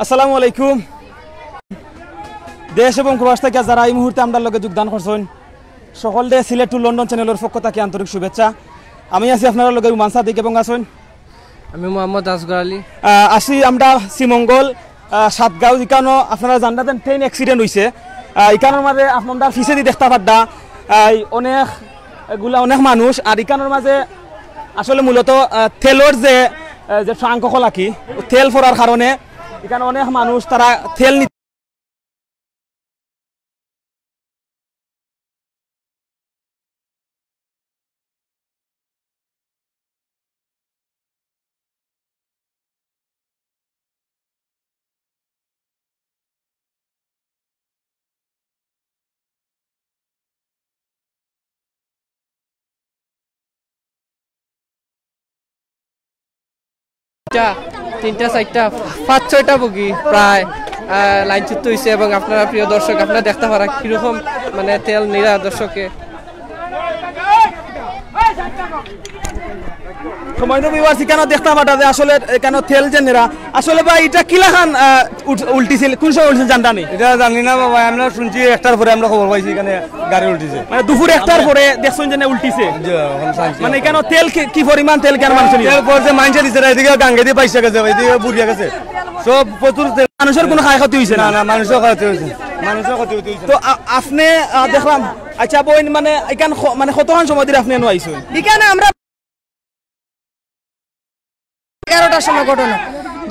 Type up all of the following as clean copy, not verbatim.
আসসালামু আলাইকুম। দেশ এবং প্রবাস থেকে যারা এই মুহূর্তে আমরা লগে যোগদান করছেন সকলকে সিলেট টু লন্ডন চ্যানেলের পক্ষ থেকে আন্তরিক শুভেচ্ছা। আমি আছি আপনার লগে রুমান সাদিক এবং আছেন আমি মোহাম্মদ আসগর আলী। আসি আমরা শ্রীমঙ্গল সাতগাঁও এখানে আপনারা জানতেন ট্রেন অ্যাক্সিডেন্ট হয়েছে। এখানের মাঝে আপনার ফিসেদি দেখতে পাড্ডা অনেক মানুষ আর এখানের মাঝে আসলে মূলত তেলর যে ট্রাঙ্ক খোলাকি তেল ফোরার কারণে এখানে অনেক মানুষ তারা তেল তিনটা চারটা ৫-৬টা বগি প্রায় লাইনচ্যুত হয়েছে এবং আপনারা প্রিয় দর্শক আপনারা দেখতে পারা কিরকম মানে তেল নিরা দর্শকে দেখতে পাটা যে আসলে কেন তেল যে নেরা আসলে ভাই এটা কিলাখান উল্টিছিল কোন সময় উল্টিছিল জানতা নেই? এটা জানি না বাবা, আমরা শুনছি একটার পরে আমরা খবর পাইছি এখানে গাড়ি উল্টিছে, মানে দুপুর একটার পরে দেখছেন যে উল্টিছে। মানে কেন তেল কি পরিমাণ তেল কেন মানুষ তেল পরে মানুষের দিচ্ছে না, এদিকে গাঙ্গে দিয়ে পয়সা গেছে, এদিকে বুড়িয়া গেছে, সব প্রচুর তেল। মানুষের কোনো ক্ষয় ক্ষতি হয়েছে না? না, মানুষের ক্ষতি হয়েছে, মানুষের ক্ষতি হয়েছে। তো আপনি দেখলাম আচ্ছা বই মানে এখান মানে কতক্ষণ সময় দিয়ে আপনি আইসেন এখানে? আমরা 11টার সময় ঘটনা,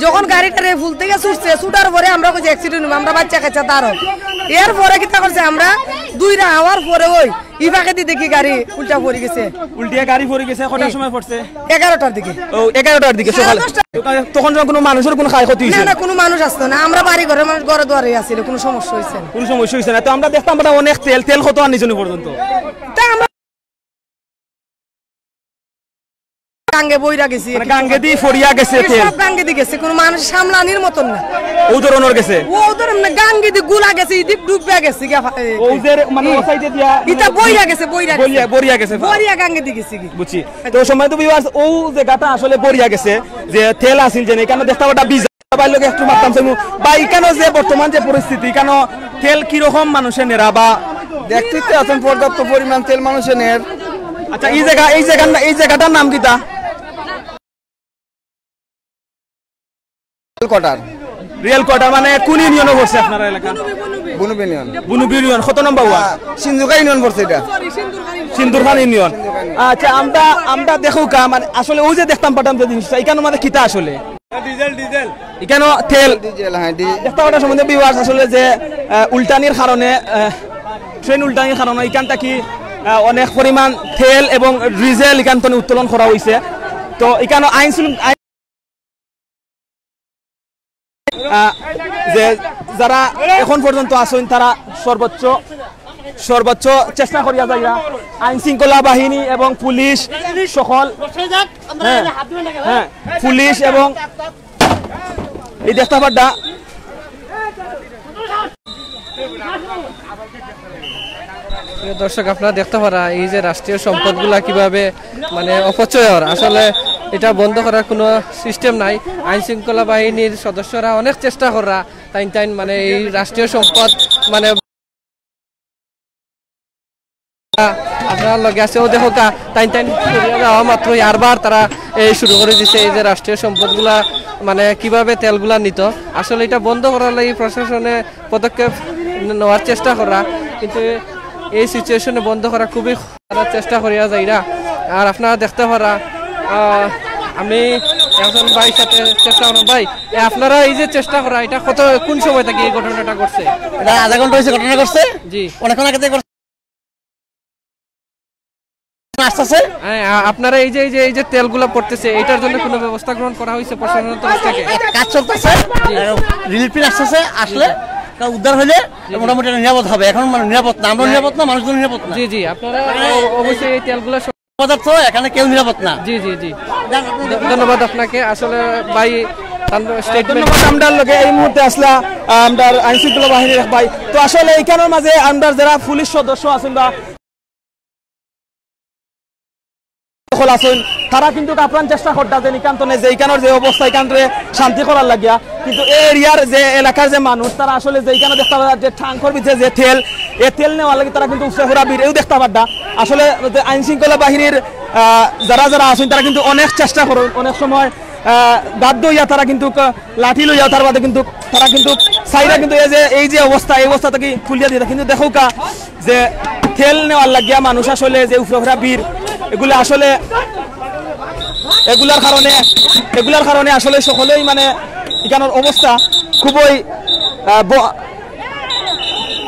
যখন গাড়িটারে ফুল থেকে ছুটছে, ছুটার পরে আমরা কইছি অ্যাক্সিডেন্ট আমরা বাচ্চা কাচ্চা তারও এরপরে কিতা করছে আমরা 2টা আওয়ার পরে ওই ইবাকে দিয়ে দেখি গাড়ি উল্টা পড়ে গেছে। উল্টিয়া গাড়ি পড়ে গেছে কটার সময় পড়ছে? 11টার দিকে। ও 11টার দিকে সকালে। তখন কোনো মানুষের কোনো ক্ষয় ক্ষতি হয়েছে না? কোনো মানুষ আসতো না, আমরা বাড়ি ঘরে মানুষ ঘরে দুয়ারে আসছিল, কোনো সমস্যা হয়েছে না। কোনো সমস্যা হয়েছে না? তো আমরা দেখতাম অনেক তেল কত আনি জন পর্যন্ত গাঙ্গে বইরা গেছি, গাঙ্গে দিয়ে ফরিয়া গেছে তেল, সব গাঙ্গে দিয়ে গেছে, কোনো মানুষ সামলানির মতন না। ও ধরনের গেছে, ও ধরনের না, গাঙ্গে দিয়ে গুলা গেছে, ইদিক ডুববে গেছে, ও যে মানে ও সাইডে দিয়া ইটা বইরা গেছে, বরিয়া গেছে, বরিয়া গাঙ্গে দিয়ে গেছে কি বুঝছি। তো সময় তো বিবাস ও জায়গাটা আসলে বরিয়া গেছে যে তেল আসিল যে এখানে দেখতে পাটা বীজ বাইলোকে একটু মারতাম বা এখানে যে বর্তমান যে পরিস্থিতি এখানে তেল কিরকম মানুষের নেরা বা দেখতে আছেন পর্যাপ্ত পরিমাণ তেল মানুষের নের। আচ্ছা এই জায়গাটার নাম কিতা? রিয়েল কোয়ার্টার মানে কোন ইউনিয়নে পড়ছে আপনার এলাকা? বুনুব ইউনিয়ন। কত নম্বর ওয়ার্ড? সিন্ধুকা ইউনিয়ন পড়ছে এটা, সিন্দুরখান ইউনিয়ন। আচ্ছা আমরা দেখো মানে আসলে ওই যে দেখতাম পাঠাম যে জিনিসটা এখানে মানে কিতা আসলে ডিজেল এখানে তেল দেখতে পাটা সম্বন্ধে বিবাস আসলে যে উল্টানির কারণে ট্রেন উল্টানির কারণে এখানটা কি অনেক পরিমাণ তেল এবং ডিজেল এখান থেকে উত্তোলন করা হয়েছে। তো এখানে যে যারা এখন পর্যন্ত আছেন তারা সর্বোচ্চ চেষ্টা করিয়া যায় আইন শৃঙ্খলা বাহিনী এবং পুলিশ সকল পুলিশ এবং এই দেখতে পাড্ডা দর্শক আপনারা দেখতে পারা এই যে রাষ্ট্রীয় সম্পদগুলা কিভাবে মানে অপচয় হয়, আসলে এটা বন্ধ করার কোনো সিস্টেম নাই। আইন শৃঙ্খলা বাহিনীর সদস্যরা অনেক চেষ্টা করা তাই মানে এই রাষ্ট্রীয় সম্পদ মানে আপনার লগে আছে ও দেখো তাই যাওয়া মাত্র আরবার তারা এই শুরু করে দিচ্ছে এই যে রাষ্ট্রীয় সম্পদগুলা মানে কিভাবে তেলগুলা নিত। আসলে এটা বন্ধ করার লাগে প্রশাসনে পদক্ষেপ নেওয়ার চেষ্টা করা, কিন্তু এই সিচুয়েশনে বন্ধ করা খুবই চেষ্টা করিয়া যায়। আর আপনারা দেখতে পারা আমি একজন ভাইয়ের সাথে চেষ্টা করলাম, ভাই আপনারা এই যে চেষ্টা করা এটা কোন সময় থেকে এই ঘটনাটা ঘটছে? এটা আধা ঘন্টা হয়েছে ঘটনা ঘটছে। জি, অনেকক্ষণ আগে থেকে আপনারা এই যে তেলগুলো পড়তেছে এটার জন্য কোনো ব্যবস্থা গ্রহণ করা হয়েছে প্রশাসনের তরফ থেকে? কাজ চলতেছে, রিলিফ টিম আসতেছে, আসলে উদ্ধার হলে মোটামুটি নিরাপদ হবে। এখন মানে নিরাপদ না, আমরা নিরাপদ না, মানুষজন নিরাপদ না। জি আপনারা অবশ্যই এই তেলগুলো পদার্থ এখানে কেউ নিরাপদ না। জি ধন্যবাদ আপনাকে। আসলে ভাই আমরা লগে এই মুহূর্তে আসলা আমরা আইন শৃঙ্খলা বাহিনীর ভাই। তো আসলে এইখানের মাঝে আমরা যারা পুলিশ সদস্য আছেন বা সকল আছেন তারা কিন্তু আপ্রাণ চেষ্টা করতে যে নিকান্তনে যে এইখানের যে অবস্থা এখানে শান্তি করার লাগিয়া কিন্তু এই এরিয়ার যে এলাকার যে মানুষ তারা আসলে যে এইখানে দেখতে পারা যে ঠাঙ্কর ভিতরে যে তেল এই তেল নেওয়ার লাগে তারা কিন্তু উৎসাহ বীর এও দেখতে পারটা আসলে আইন শৃঙ্খলা বাহিনীর যারা যারা আছেন তারা কিন্তু অনেক চেষ্টা করেন অনেক সময় বাধ্য হইয়া তারা কিন্তু লাঠি লইয়া তার বাদে কিন্তু তারা কিন্তু সাইডা কিন্তু এই যে অবস্থা এই অবস্থা থেকে খুলিয়া দিয়ে কিন্তু দেখো কা যে তেল নেওয়ার লাগিয়া মানুষ আসলে যে উফরা বীর এগুলো আসলে এগুলার কারণে আসলে সকলেই মানে এখানের অবস্থা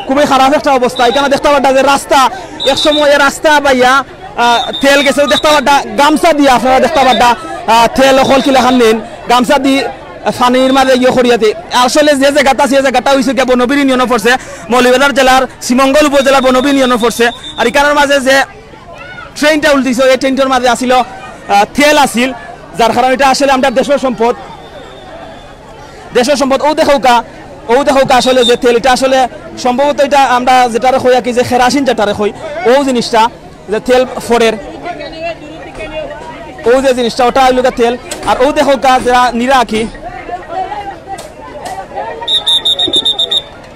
খুবই খারাপ একটা অবস্থা এখানে দেখতে পারটা যে রাস্তা এক সময় রাস্তা বাইয়া তেল গেছে দেখতে পারটা গামছা দিয়ে আপনারা দেখতে পারটা তেল অকল কিলাখান নিন গামছা দি পানির মাঝে ইয়ে করিয়াতে আসলে যে জায়গাটা সে জায়গাটা হয়েছে গিয়ে বনবীর ইউনিয়নে পড়ছে মৌলভীবাজার জেলার শ্রীমঙ্গল উপজেলার বনবীর ইউনিয়নে পড়ছে আর এখানের মাঝে যে ট্রেনটা উল্টিছে এই ট্রেনটার মাঝে আসিল তেল আসিল যার কারণে এটা আসলে আমরা দেশের সম্পদ ও দেখৌকা আসলে যে তেল এটা আসলে সম্ভবত এটা আমরা যেটারে কই কি যে খেরাসিন যেটারে কই ও জিনিসটা যে তেল ফোরের ও যে জিনিসটা ওটা হইল তেল আর ও দেখৌকা যারা নিরাকি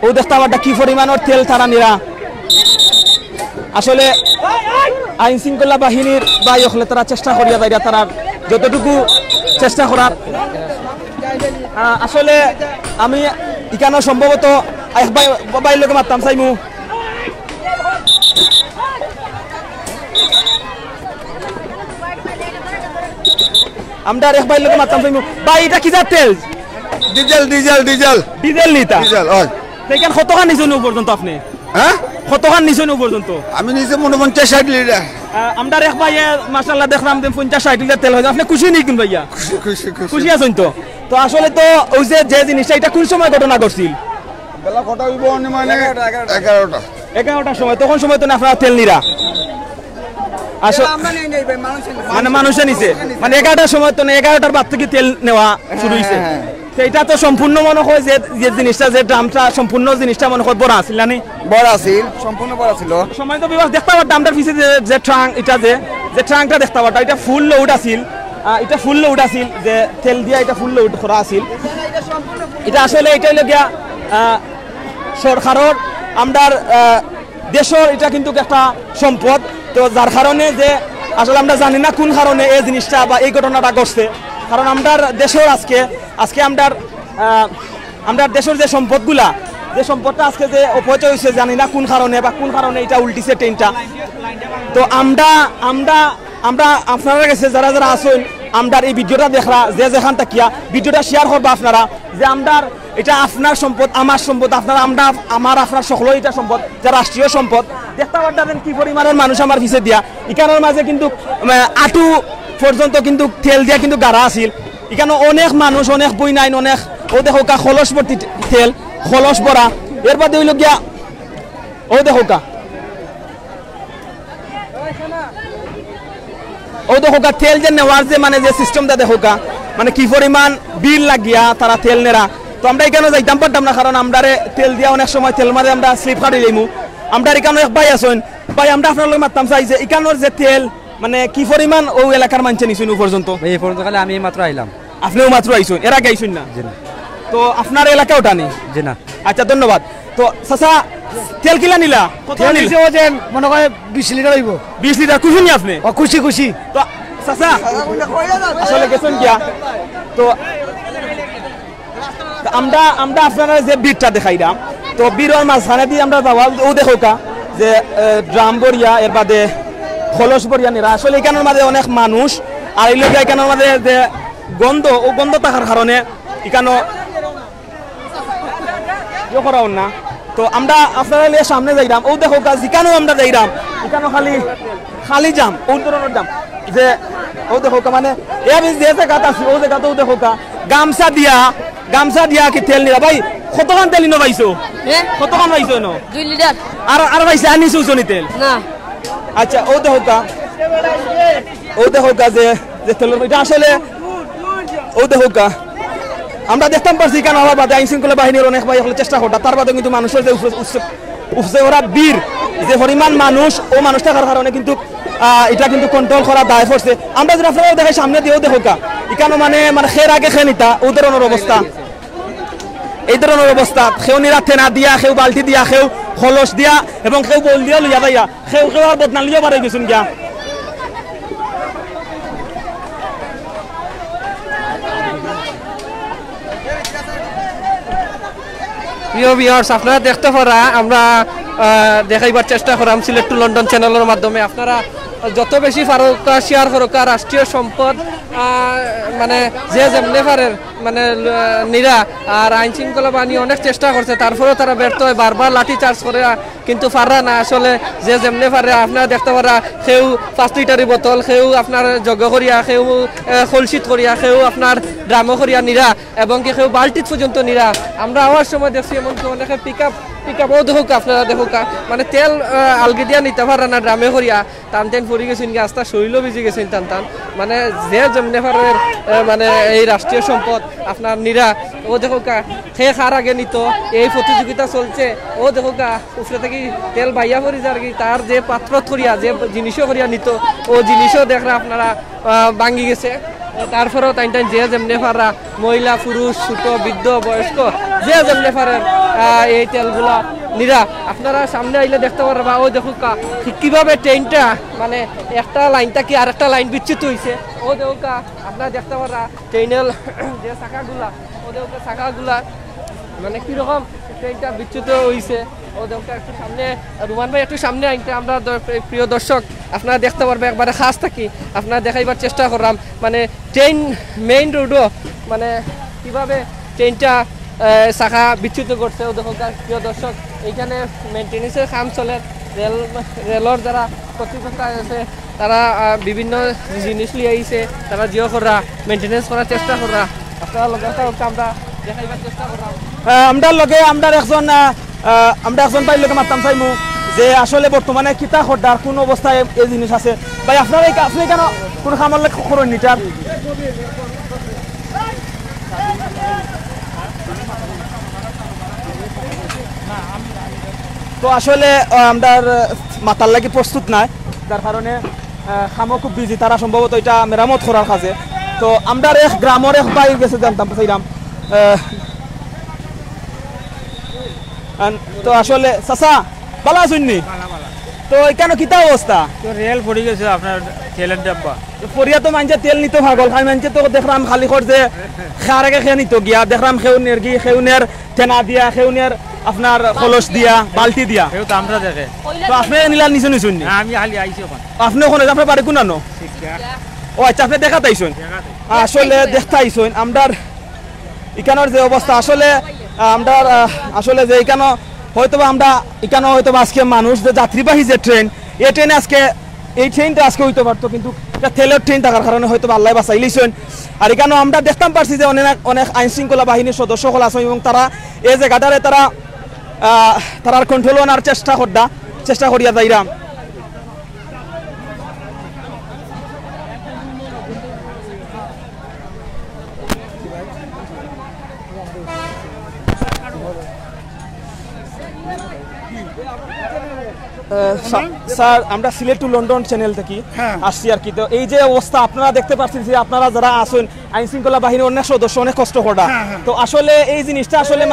ও দেখতে পারটা কি পরিমাণের তেল তারা নিরা আসলে আইন শৃঙ্খলা বাহিনীর বা হলে তারা চেষ্টা করিয়া যাইরা তারা যতটুকু চেষ্টা করার আসলে আমি এখানে সম্ভবত বাইর লোকে মারতাম চাইমু আমরা এক বাইর লোকে মারতাম চাইমু ভাই এটা কি যা তেল ডিজেল নিতা এখানে কতখান নিছেন পর্যন্ত আপনি হ্যাঁ কতখান নিছেন পর্যন্ত আমি নিজে মনে 50-60 লিটার আমরা এক ভাই মাশাআল্লাহ দেখলাম 50-60 লিটার তেল হয় আপনি খুশি নেই কোন ভাইয়া খুশি আছেন তো তো আসলে তো ওই যে জিনিসটা এটা কোন সময় ঘটনা ঘটছিল বেলা কটা হইব মানে 11টার সময় তখন সময় তো আপনারা তেল নিরা আসলে মানে মানুষে নিছে মানে 11টার সময় তো 11টার বাদ থেকে তেল নেওয়া শুরু হয়েছে এটা তো সম্পূর্ণ মনে হয় যে জিনিসটা যে ড্রামটা সম্পূর্ণ জিনিসটা মনে হয় বড় আছিল না বড় আছিল সম্পূর্ণ বড় ছিল সময় তো বিভাগ দেখতে পারতাম আমরা পিছে যে ট্রাঙ্ক এটা যে ট্রাঙ্কটা দেখতে পারতাম এটা ফুল লোড আছিল যে তেল দিয়া এটা ফুল লোড করা আছিল এটা আসলে এটা হলো গিয়া সরকারের আমরার দেশের এটা কিন্তু একটা সম্পদ তো যার কারণে যে আসলে আমরা জানি না কোন কারণে এই জিনিসটা বা এই ঘটনাটা ঘটছে কারণ আমরা দেশের আজকে আমরা দেশের যে সম্পদটা আজকে যে অপচয় হয়েছে জানি না কোন কারণে এটা উল্টিছে ট্রেনটা তো আমরা আপনারা কাছে যারা যারা আছেন আমরা এই ভিডিওটা দেখরা যে যেখান তাকিয়া ভিডিওটা শেয়ার করবা আপনারা যে আমরা এটা আপনার সম্পদ আমার সম্পদ আপনার সকলের এটা সম্পদ যা রাষ্ট্রীয় সম্পদ দেখতে পারতেন কি পরিমাণের মানুষ আমার পিছে দিয়া এখানের মাঝে কিন্তু আটু পর্যন্ত কিন্তু তেল দিয়া কিন্তু গাড়া আছিল এখানে অনেক মানুষ অনেক বই নাই অনেক ও দেখো কা খলস ভর্তি তেল খলস ভরা এর বাদে হইল গিয়া ও দেখো কা তেল যে নেওয়ার যে মানে যে সিস্টেমটা দেখো কা মানে কি পরিমাণ বিল লাগিয়া তারা তেল নেরা তো আমরা এখানে যাইতাম পারতাম না কারণ আমরা তেল দিয়া অনেক সময় তেল মারে আমরা স্লিপ কাটি লইমু আমরা এখানে এক ভাই আছেন ভাই আমরা আপনার লোক মারতাম চাই যে এখানোর যে তেল মানে কি পরিমাণ ও এলাকার মানুষ নিছেন পর্যন্ত এই পর্যন্ত খালি আমি মাত্র আইলাম আপনিও মাত্র আইছেন এর আগে আইছেন না জি না তো আপনার এলাকা ওটা নেই জি না আচ্ছা ধন্যবাদ তো চাচা তেল কিলা নিলা কত নিছে ও যে মনে করে 20 লিটার হইব 20 লিটার খুশি নি আপনি খুশি তো চাচা আসলে গেছেন কিয়া তো আমরা আপনারা যে বীরটা দেখাইলাম তো বীরের মাঝখানে দিয়ে আমরা যাওয়া ও দেখো কা যে ড্রাম বরিয়া এর বাদে খলস বরিয়া নিরা আসলে এখানের মাঝে অনেক মানুষ আর এই লোক এখানের মাঝে যে গন্ধ থাকার কারণে এখানে ইয়ে করাও না তো আমরা আপনারা সামনে যাইলাম ও দেখো কা যেখানেও আমরা যাইলাম এখানে খালি জাম ও ধরনের জাম যে ও দেখো কা মানে যে জায়গাটা আছে ও জায়গাতে ও দেখো কা গামছা দিয়া কি তেল নিরা ভাই কতখান তেল নিনো পাইছো কতখান পাইছো ন 2 লিটার আর পাইছে আনি চুচনি তেল না আচ্ছা ও দেখো কা যে তেল এটা আসলে ও দেখো কা আমরা দেখতাম পারছি কেন হওয়ার বাদে আইন শৃঙ্খলা বাহিনীর অনেক ভাই হলে চেষ্টা করতা তার বাদে কিন্তু মানুষের যে উপসে ওরা বীর যে পরিমাণ মানুষ ও মানুষ থাকার কারণে কিন্তু এটা কিন্তু কন্ট্রোল করা দায় পড়ছে। আমরা যদি আপনারা দেখাই সামনে দিয়েও দেখো কা এখানে মানে মানে খের আগে খে নিতা ও ধরনের অবস্থা, এই ধরনের অবস্থা। খেউ নিরাতে না দিয়া, খেউ বালতি দিয়া, খেউ খলস দিয়া এবং খেউ বল দিয়া লইয়া যাইয়া, খেউ খেউ আর বদনা লইয়া পারে গেছুন গিয়া। প্রিয় ভিউয়ার্স, আপনারা দেখতে পারা আমরা দেখাইবার চেষ্টা করাম সিলেট টু লন্ডন চ্যানেলের মাধ্যমে। আপনারা যত বেশি ফারুকা শেয়ার ফারুকা রাষ্ট্রীয় সম্পদ মানে যে যেমনে পারেন মানে নিরা আর আইন শৃঙ্খলা বাহিনী অনেক চেষ্টা করছে, তারপরেও তারা ব্যর্থ হয়, বারবার লাঠি চার্জ করে কিন্তু পারা না। আসলে যে যেমনে পারে আপনারা দেখতে পারা সেও 5 লিটারি বোতল, সেও আপনার যজ্ঞ করিয়া, সেও কলসিত করিয়া, সেও আপনার ড্রামো করিয়া নিরা এবং কি সেও বাল্টিত পর্যন্ত নিরা। আমরা আওয়ার সময় দেখছি এমনকি অনেকে পিকআপও দেখুক, আপনারা দেখুক মানে তেল আলগি দিয়া নিতে পারে না ড্রামে করিয়া, টান টান পড়ি গেছেন কি আস্তা শরীরও ভিজে গেছেন টান টান। মানে যে যেমনে পারে মানে এই রাষ্ট্রীয় সম্পদ আপনার নিরা ও দেখোকা সে খার আগে নিত, এই প্রতিযোগিতা চলছে ও দেখোকা উপরে থেকে তেল বাইয়া পড়ি যার কি তার যে পাত্র করিয়া যে জিনিসও করিয়া নিত ও জিনিসও দেখরা আপনারা ভাঙ্গি গেছে। তারপরেও টাইম টাইম যে যেমনে পারা মহিলা পুরুষ ছোট বৃদ্ধ বয়স্ক যে যেমনে পারেন এই তেলগুলা নিরা। আপনারা সামনে আইলে দেখতে পারবা ও দেখোকা কিভাবে ট্রেনটা মানে একটা লাইনটা কি আরেকটা লাইন বিচ্যুত হয়েছে। ও দেখোকা আপনারা দেখতে পারা ট্রেনের যে চাকাগুলা, ও দেখোকা চাকাগুলা মানে কিরকম ট্রেনটা বিচ্যুত হয়েছে। ও দেখোকা একটু সামনে রুমান ভাই একটু সামনে আনতে আমরা প্রিয় দর্শক আপনারা দেখতে পারবে একবারে খাস থাকি আপনারা দেখাইবার চেষ্টা করলাম মানে ট্রেন মেইন রোডও মানে কিভাবে ট্রেনটা শাখা বিচ্যুত করছে। ও দেখো প্রিয় দর্শক এইখানে মেনটেন্যান্সের কাম চলে, রেলর যারা কর্তৃপক্ষ আছে তারা বিভিন্ন জিনিস লিয়ে আইছে, তারা জিও করা মেনটেন্যান্স করার চেষ্টা করা। আপনারা লগে আমরা দেখাইবার চেষ্টা করলাম। আমরা লগে আমরা একজন ভাই লোকে মারতাম চাইমু যে আসলে বর্তমানে কিতা খদ্দার কোন অবস্থায় এই জিনিস আছে। ভাই আপনারা আপনি কেন কোন খামার করেন নিটার তো আসলে আমরা মাতার লাগি প্রস্তুত নাই, যার কারণে খামও খুব বিজি, তারা সম্ভবত এটা মেরামত করার কাজে। তো আমরা এক গ্রামের এক বাইর গেছে জানতাম চাইলাম। তো আসলে চাচা ভালো আছেন নি? তো কেন কিতা অবস্থা? রেল পড়ে গেছে আপনার তেলের ডাব্বা পরিয়া তো মানছে তেল নিতে পাগল খাই মানছে তো দেখলাম খালি করছে খার আগে খেয়ে নিত গিয়া দেখলাম খেউনের গি খেউনের টেনা দিয়া খেউনের আপনার কলস দিয়া বালতি দিয়া কেউ তো আমরা দেখে। তো আপনি নিলা নিচে নিছুন নি? আমি খালি আইছি ওখানে। আপনি ওখানে আপনার বাড়ি কোন আনো? ও আচ্ছা, আপনি দেখাতে আইসুন? আসলে দেখতে আইসুন আমরার এখানের যে অবস্থা আসলে আমরা আসলে যে এখানে হয়তো আমরা এখানে হয়তো আজকে মানুষ যে যাত্রীবাহী যে ট্রেন এই ট্রেনে আজকে এই ট্রেনটা আজকে হইতে পারতো, কিন্তু এটা তেলের ট্রেন থাকার কারণে হয়তো আল্লাহ বাঁচাই লিছেন। আর এখানে আমরা দেখতাম পারছি যে অনেক আইন শৃঙ্খলা বাহিনীর সদস্য সকল আছেন এবং তারা এই জায়গাটারে তারা কন্ট্রোল আনার চেষ্টা করিয়া যাইরাম। স্যার আমরা সিলেট টু লন্ডন চ্যানেল থেকে আসছি আর কি। তো এই যে অবস্থা আপনারা দেখতে পাচ্ছেন যে আপনারা যারা আছেন আইন শৃঙ্খলা বাহিনীর অনেক সদস্য অনেক কষ্ট করা, তো আসলে এই জিনিসটা আসলে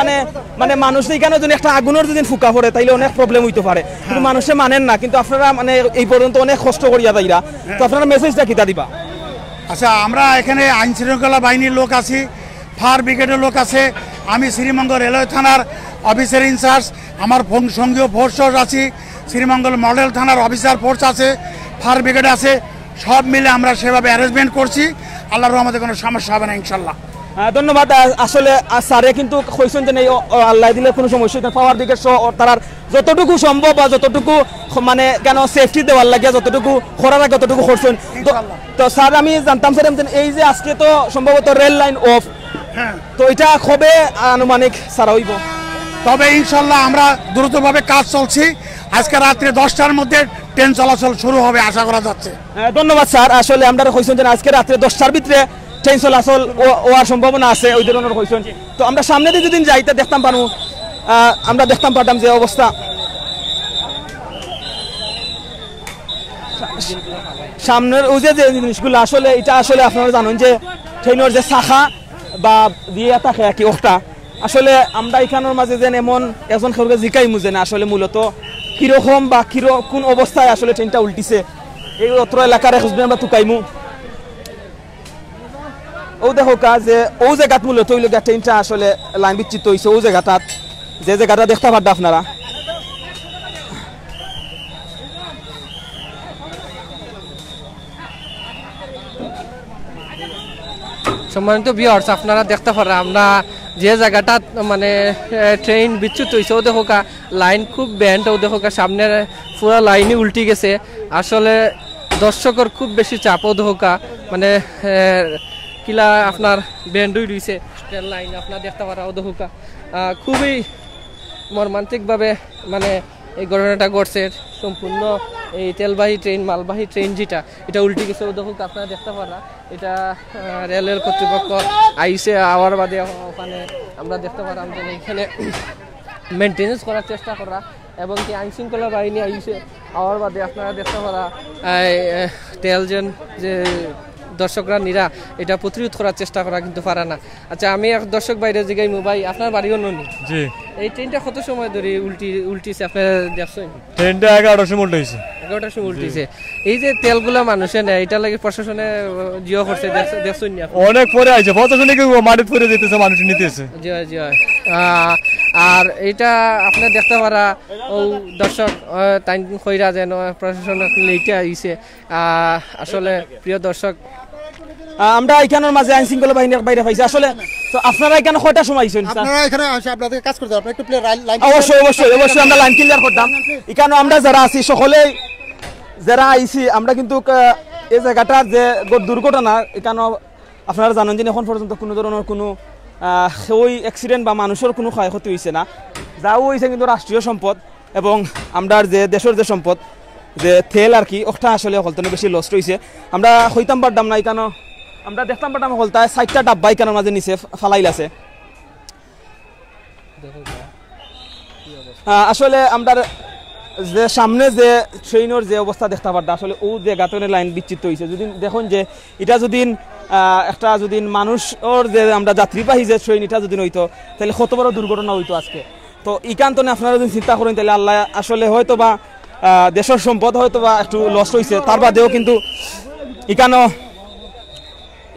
মানে মানুষ এখানে যদি একটা আগুনের যদি ফুকা পড়ে তাইলে অনেক প্রবলেম হইতে পারে, কিন্তু মানুষে মানেন না, কিন্তু আপনারা মানে এই পর্যন্ত অনেক কষ্ট করিয়া যাইরা, তো আপনারা মেসেজটা কিতা দিবা? আচ্ছা, আমরা এখানে আইন শৃঙ্খলা বাহিনীর লোক আছি, ফায়ার ব্রিগেডের লোক আছে, আমি শ্রীমঙ্গল রেলওয়ে থানার অফিসার ইনচার্জ, আমার সঙ্গীয় ফোর্স আছি, শ্রীমঙ্গল মডেল থানার অফিসার ফোর্স আছে, ফায়ার ব্রিগেড আছে, সব মিলে আমরা সেভাবে অ্যারেঞ্জমেন্ট করছি। আল্লাহর রহমতে কোনো সমস্যা হবে না ইনশাল্লাহ। ধন্যবাদ। আসলে স্যারে কিন্তু কইছেন যে আল্লাহ দিলে কোনো সমস্যা নেই, পাওয়ার ব্রিগেড তার যতটুকু সম্ভব বা যতটুকু মানে কেন সেফটি দেওয়ার লাগে যতটুকু করার আগে ততটুকু করছেন। তো স্যার আমি জানতাম স্যার এই যে আজকে তো সম্ভবত রেল লাইন অফ, তো এটা কবে আনুমানিক স্যার হইব? তবে ইনশাল্লাহ আমরা দ্রুতভাবে কাজ চলছি, আজকে রাত্রে 10টার মধ্যে ট্রেন চলাচল শুরু হবে আশা করা যাচ্ছে। ধন্যবাদ স্যার। আসলে আমরা কইছেন যে আজকে রাত্রে 10টার ভিতরে ট্রেন চলাচল হওয়ার সম্ভাবনা আছে ওই ধরনের কইছেন। তো আমরা সামনে দিয়ে যদি যাইতে দেখতাম পারবো, আমরা দেখতাম পারতাম যে অবস্থা। সামনের ওই যে জিনিসগুলো আসলে এটা আসলে আপনারা জানেন যে ট্রেনের যে শাখা বা দিয়ে থাকে আর কি ওটা আসলে আমরা এখানের মাঝে যেন এমন একজন খেলকে জিকাই মুজে না আসলে মূলত কিরকম বা কোন অবস্থায় আসলে ট্রেনটা উল্টিছে এই অত্র এলাকার খুঁজবে আমরা তুকাইমু ও দেখো যে ও জায়গাত মূলত ওই লোক ট্রেনটা আসলে লাইন বিচ্ছিন্ন হয়েছে ও জায়গাটাত যে জায়গাটা দেখতে পারবেন আপনারা সম্মানিত ভিউয়ার্স আপনারা দেখতে পারেন আমরা যে জায়গাটা মানে ট্রেন বিচ্যুত হয়েছে ও দেখো লাইন খুব ব্যান্ড ও দেখো সামনে পুরো লাইনই উল্টি গেছে আসলে দর্শকের খুব বেশি চাপ ও দেখো মানে কিলা আপনার ব্যান্ডই রয়েছে ট্রেন লাইন আপনার দেখতে পারা ও দেখো খুবই মর্মান্তিকভাবে মানে এই ঘটনাটা ঘটছে সম্পূর্ণ এই তেলবাহী ট্রেন মালবাহী ট্রেন যেটা এটা উল্টে গেছে ও দেখুন আপনারা দেখতে পারা এটা রেলের কর্তৃপক্ষ আইসে আওয়ার বাদে ওখানে আমরা দেখতে পারাম যে এখানে মেনটেনেন্স করার চেষ্টা করা এবং কি আইন শৃঙ্খলা বাহিনী আইসে আওয়ার বাদে আপনারা দেখতে পারা তেল যে দর্শকরা নিরা এটা প্রতিরোধ করার চেষ্টা করা কিন্তু পারে না আচ্ছা আমি এক দর্শক বাইরে জিগাই ভাই আপনার বাড়িও ননি জি এই ট্রেনটা কত সময় ধরে উল্টিছে আপনার দেখছেন ট্রেনটা 11টার সময় উল্টেছে 11টার সময় উল্টিছে এই যে তেলগুলা মানুষে নেয় এটা লাগে প্রশাসনে জিও করছে দেখছেন না অনেক পরে আইছে প্রশাসনে কি মাটিতে পড়ে যেতেছে মানুষ নিতেছে জি জি আর এটা আপনি দেখতে পারা ও দর্শক টাইম কইরা যেন প্রশাসন লেটে আইছে আসলে প্রিয় দর্শক আমরা এখানের মাঝে আইন শৃঙ্খলা বাহিনীর বাইরে পাইছি আসলে তো আপনারা এখানে কয়টা সময় আইছেন আপনারা এখানে আপনাদের কাজ করতে আপনারা একটু লাইন অবশ্যই অবশ্যই অবশ্যই আমরা লাইন ক্লিয়ার করতাম এখানে আমরা যারা আছি সকলেই যারা আইছি আমরা কিন্তু এই জায়গাটার যে দুর্ঘটনা এখানে আপনারা জানেন যে এখন পর্যন্ত কোনো ধরনের কোনো ওই অ্যাক্সিডেন্ট বা মানুষের কোনো ক্ষয়ক্ষতি হয়েছে না যাও হয়েছে কিন্তু রাষ্ট্রীয় সম্পদ এবং আমরা যে দেশের যে সম্পদ যে তেল আর কি ওটা আসলে হলতনে বেশি লস্ট হয়েছে আমরা হইতাম পারতাম না এখানে আমরা দেখতাম পারতাম হলতায় 60টা ডাব্বা এখানের মাঝে নিচে ফালাইল আছে আসলে আমরা যে সামনে যে ট্রেনের যে অবস্থা দেখতে পারতাম আসলে ও যে গাতনের লাইন বিচ্ছিন্ন হয়েছে যদি দেখুন যে এটা যদি একটা যদি মানুষের যে আমরা যাত্রীবাহী যে ট্রেন এটা যদি হইতো তাহলে কত বড় দুর্ঘটনা হইতো আজকে তো ইকান্তনে আপনারা যদি চিন্তা করেন তাহলে আল্লাহ আসলে হয়তো বা দেশের সম্পদ হয়তো বা একটু লস হয়েছে তার বাদেও কিন্তু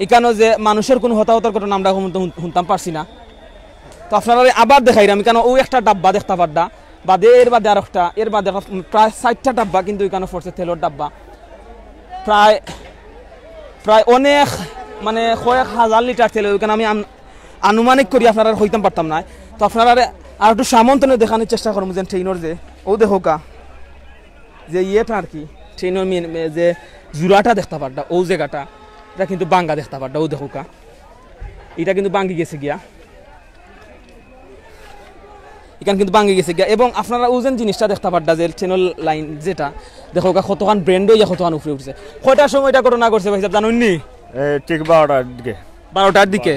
এখানেও যে মানুষের কোনো হতাহতের ঘটনা আমরা শুনতাম পারছি না তো আপনারা আবার দেখাইলাম এখানে ও একটা ডাব্বা দেখতে পারদা বাদে এর বাদে আর একটা এর বাদে প্রায় 60টা ডাব্বা কিন্তু এখানে পড়ছে তেলের ডাব্বা প্রায় অনেক মানে কয়েক হাজার লিটার তেল ওইখানে আমি আনুমানিক করি আপনারা হইতাম পারতাম না তো আপনারা আর একটু সামন্তনে দেখানোর চেষ্টা করবো যে ট্রেনের যে ও দেখো যে ইয়েটা আর কি ট্রেনের যে জুড়াটা দেখতে পারটা ও জায়গাটা এটা কিন্তু বাঙ্গা দেখতে পারটা ও দেখো এটা কিন্তু বাঙ্গি গেছে গিয়া এখানে কিন্তু বাঙ্গি গেছে গিয়া এবং আপনারা ওজন জিনিসটা দেখতে পারটা যে ট্রেনের লাইন যেটা দেখো কতখান ব্র্যান্ড হইয়া কতখান উপরে উঠছে কয়টার সময় এটা ঘটনা করছে ভাই সাহেব জানেন নি ঠিক 12টার দিকে 12টার দিকে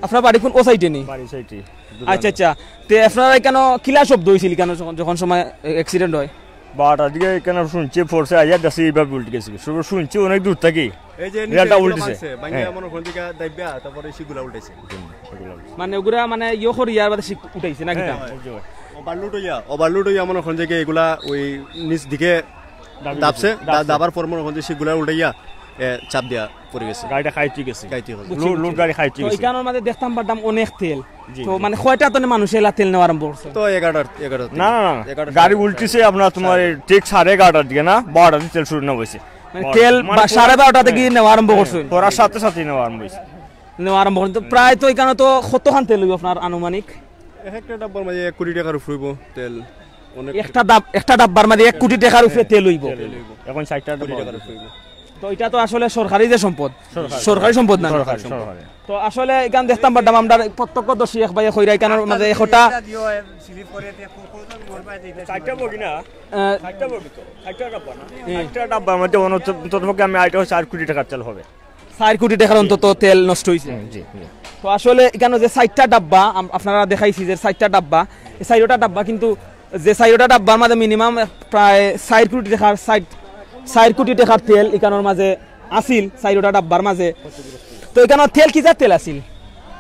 আপনার বাড়ি কোন ও সাইডে নি আচ্ছা আচ্ছা তে আপনারা কেন কিলা শব্দ হয়েছিল কেন যখন সময় অ্যাক্সিডেন্ট হয় 12টার দিকে কেন শুনছি ফোর্সে আইয়া দেশে এইভাবে উল্টে গেছে শুনছি অনেক দূর থেকে এই যে এটা উল্টেছে বাঙ্গিয়া মনে কোন দিকে দাইবা তারপরে শিগুলা উল্টেছে মানে ওগুলা মানে ইয়ো করি আর বাদে উঠাইছে নাকি তা ওভারলোড হইয়া মনে কোন দিকে এগুলা ওই নিচ দিকে দাবছে দাবার পর মনে কোন দিকে শিগুলা উল্টাইয়া চাপ দিয়া পড়ে গেছে গাড়িটা খাইতে গেছে লোড গাড়ি খাইতে গেছে তো এখানের মধ্যে দেখতাম পারতাম অনেক তেল তো মানে কয়টা তনে মানুষ এলা তেল নেওয়া আরম্ভ করছে তো 11 না গাড়ি উল্টিছে আপনার তোমার ঠিক 11:30টার দিকে না 12টার দিকে তেল শুরু না হইছে তেল 12:30 থেকে নেওয়া আরম্ভ করছে তোরা সাথে সাথে নেওয়া আরম্ভ হইছে নেওয়া আরম্ভ করছে প্রায় তো এখানে তো কতখান তেল হইব আপনার আনুমানিক একটা ডাব্বার মাঝে 1 কোটি টাকার উপরে হইব তেল অনেক একটা ডাব্বার মাঝে 1 কোটি টাকার উপরে তেল হইব এখন 60টা কোটি টাকার উপরে হইব তো এটা তো আসলে সরকারি যে সম্পদ সরকারি সম্পদ না তো আসলে এখান দেখতাম পারতাম আমরা প্রত্যক্ষদর্শী এক ভাই কইরা এখানের মাঝে একটা ডাব্বার মধ্যে অন্ততপক্ষে আমি আইটা 4 কোটি টাকার তেল হবে 4 কোটি টাকার অন্তত তেল নষ্ট হয়েছে তো আসলে এখানে যে 60টা ডাব্বা আপনারা দেখাইছি যে 60টা ডাব্বা এই 4টা ডাব্বা কিন্তু যে 4টা ডাব্বার মাঝে মিনিমাম প্রায় 4 কোটি টাকার 4 কোটি টাকার তেল এখানের মাঝে আসিল চাইরোটা ডাব্বার মাঝে তো এখানে তেল কি তেল আসিল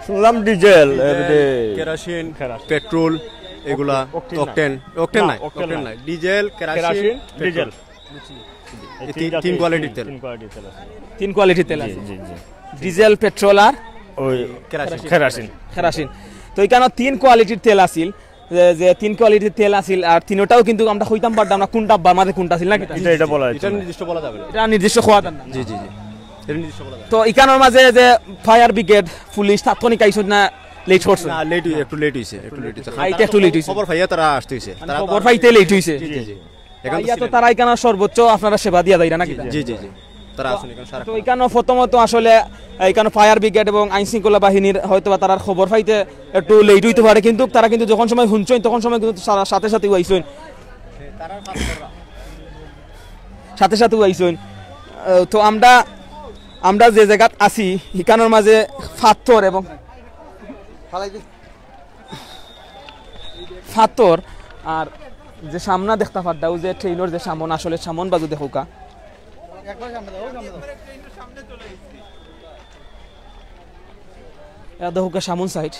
শুনলাম ডিজেল কেরাসিন পেট্রোল এগুলা অকটেন অকটেন নাই ডিজেল কেরাসিন ডিজেল তিন কোয়ালিটির তেল তিন কোয়ালিটির তেল আছে জি জি ডিজেল পেট্রোল আর ওই কেরাসিন কেরাসিন তো এখানে তিন কোয়ালিটির তেল আসিল যে তিন কোয়ালিটির তেল আসিল আর তিনটাও কিন্তু আমরা কইতাম পারতাম না কোনটা ডাব্বার মাঝে কোনটা ছিল না এটা বলা এটা নির্দিষ্ট বলা যাবে না এটা নির্দিষ্ট খোয়া দেন না জি জি জি এটা নির্দিষ্ট বলা যাবে তো এখানের মাঝে যে ফায়ার ব্রিগেড পুলিশ তাৎক্ষণিক আইসো না লেট করছে না একটু লেট হইছে আইতে একটু লেট হইছে খবর পাইয়া তারা আসতে হইছে তারা খবর পাইতে লেট হইছে জি জি এখন তো তারা এখানে সর্বোচ্চ আপনারা সেবা দিয়া দেয় নাকি জি জি জি তারা আসুন এখানে সারা তো এখানে প্রথমত আসলে এখানে ফায়ার ব্রিগেড এবং আইন শৃঙ্খলা বাহিনীর হয়তো বা তারা খবর পাইতে একটু লেট হইতে পারে কিন্তু তারা কিন্তু যখন সময় শুনছেন তখন সময় কিন্তু সাথে সাথে আইসেন সাথে আইসেন তো আমরা যে জায়গাত আছি এখানের মাঝে পাথর এবং পাথর আর যে সামনা দেখতে পারদাও যে ট্রেনের যে সামন আসলে সামন বাজু দেখোকা দেখোকা সামন সাইড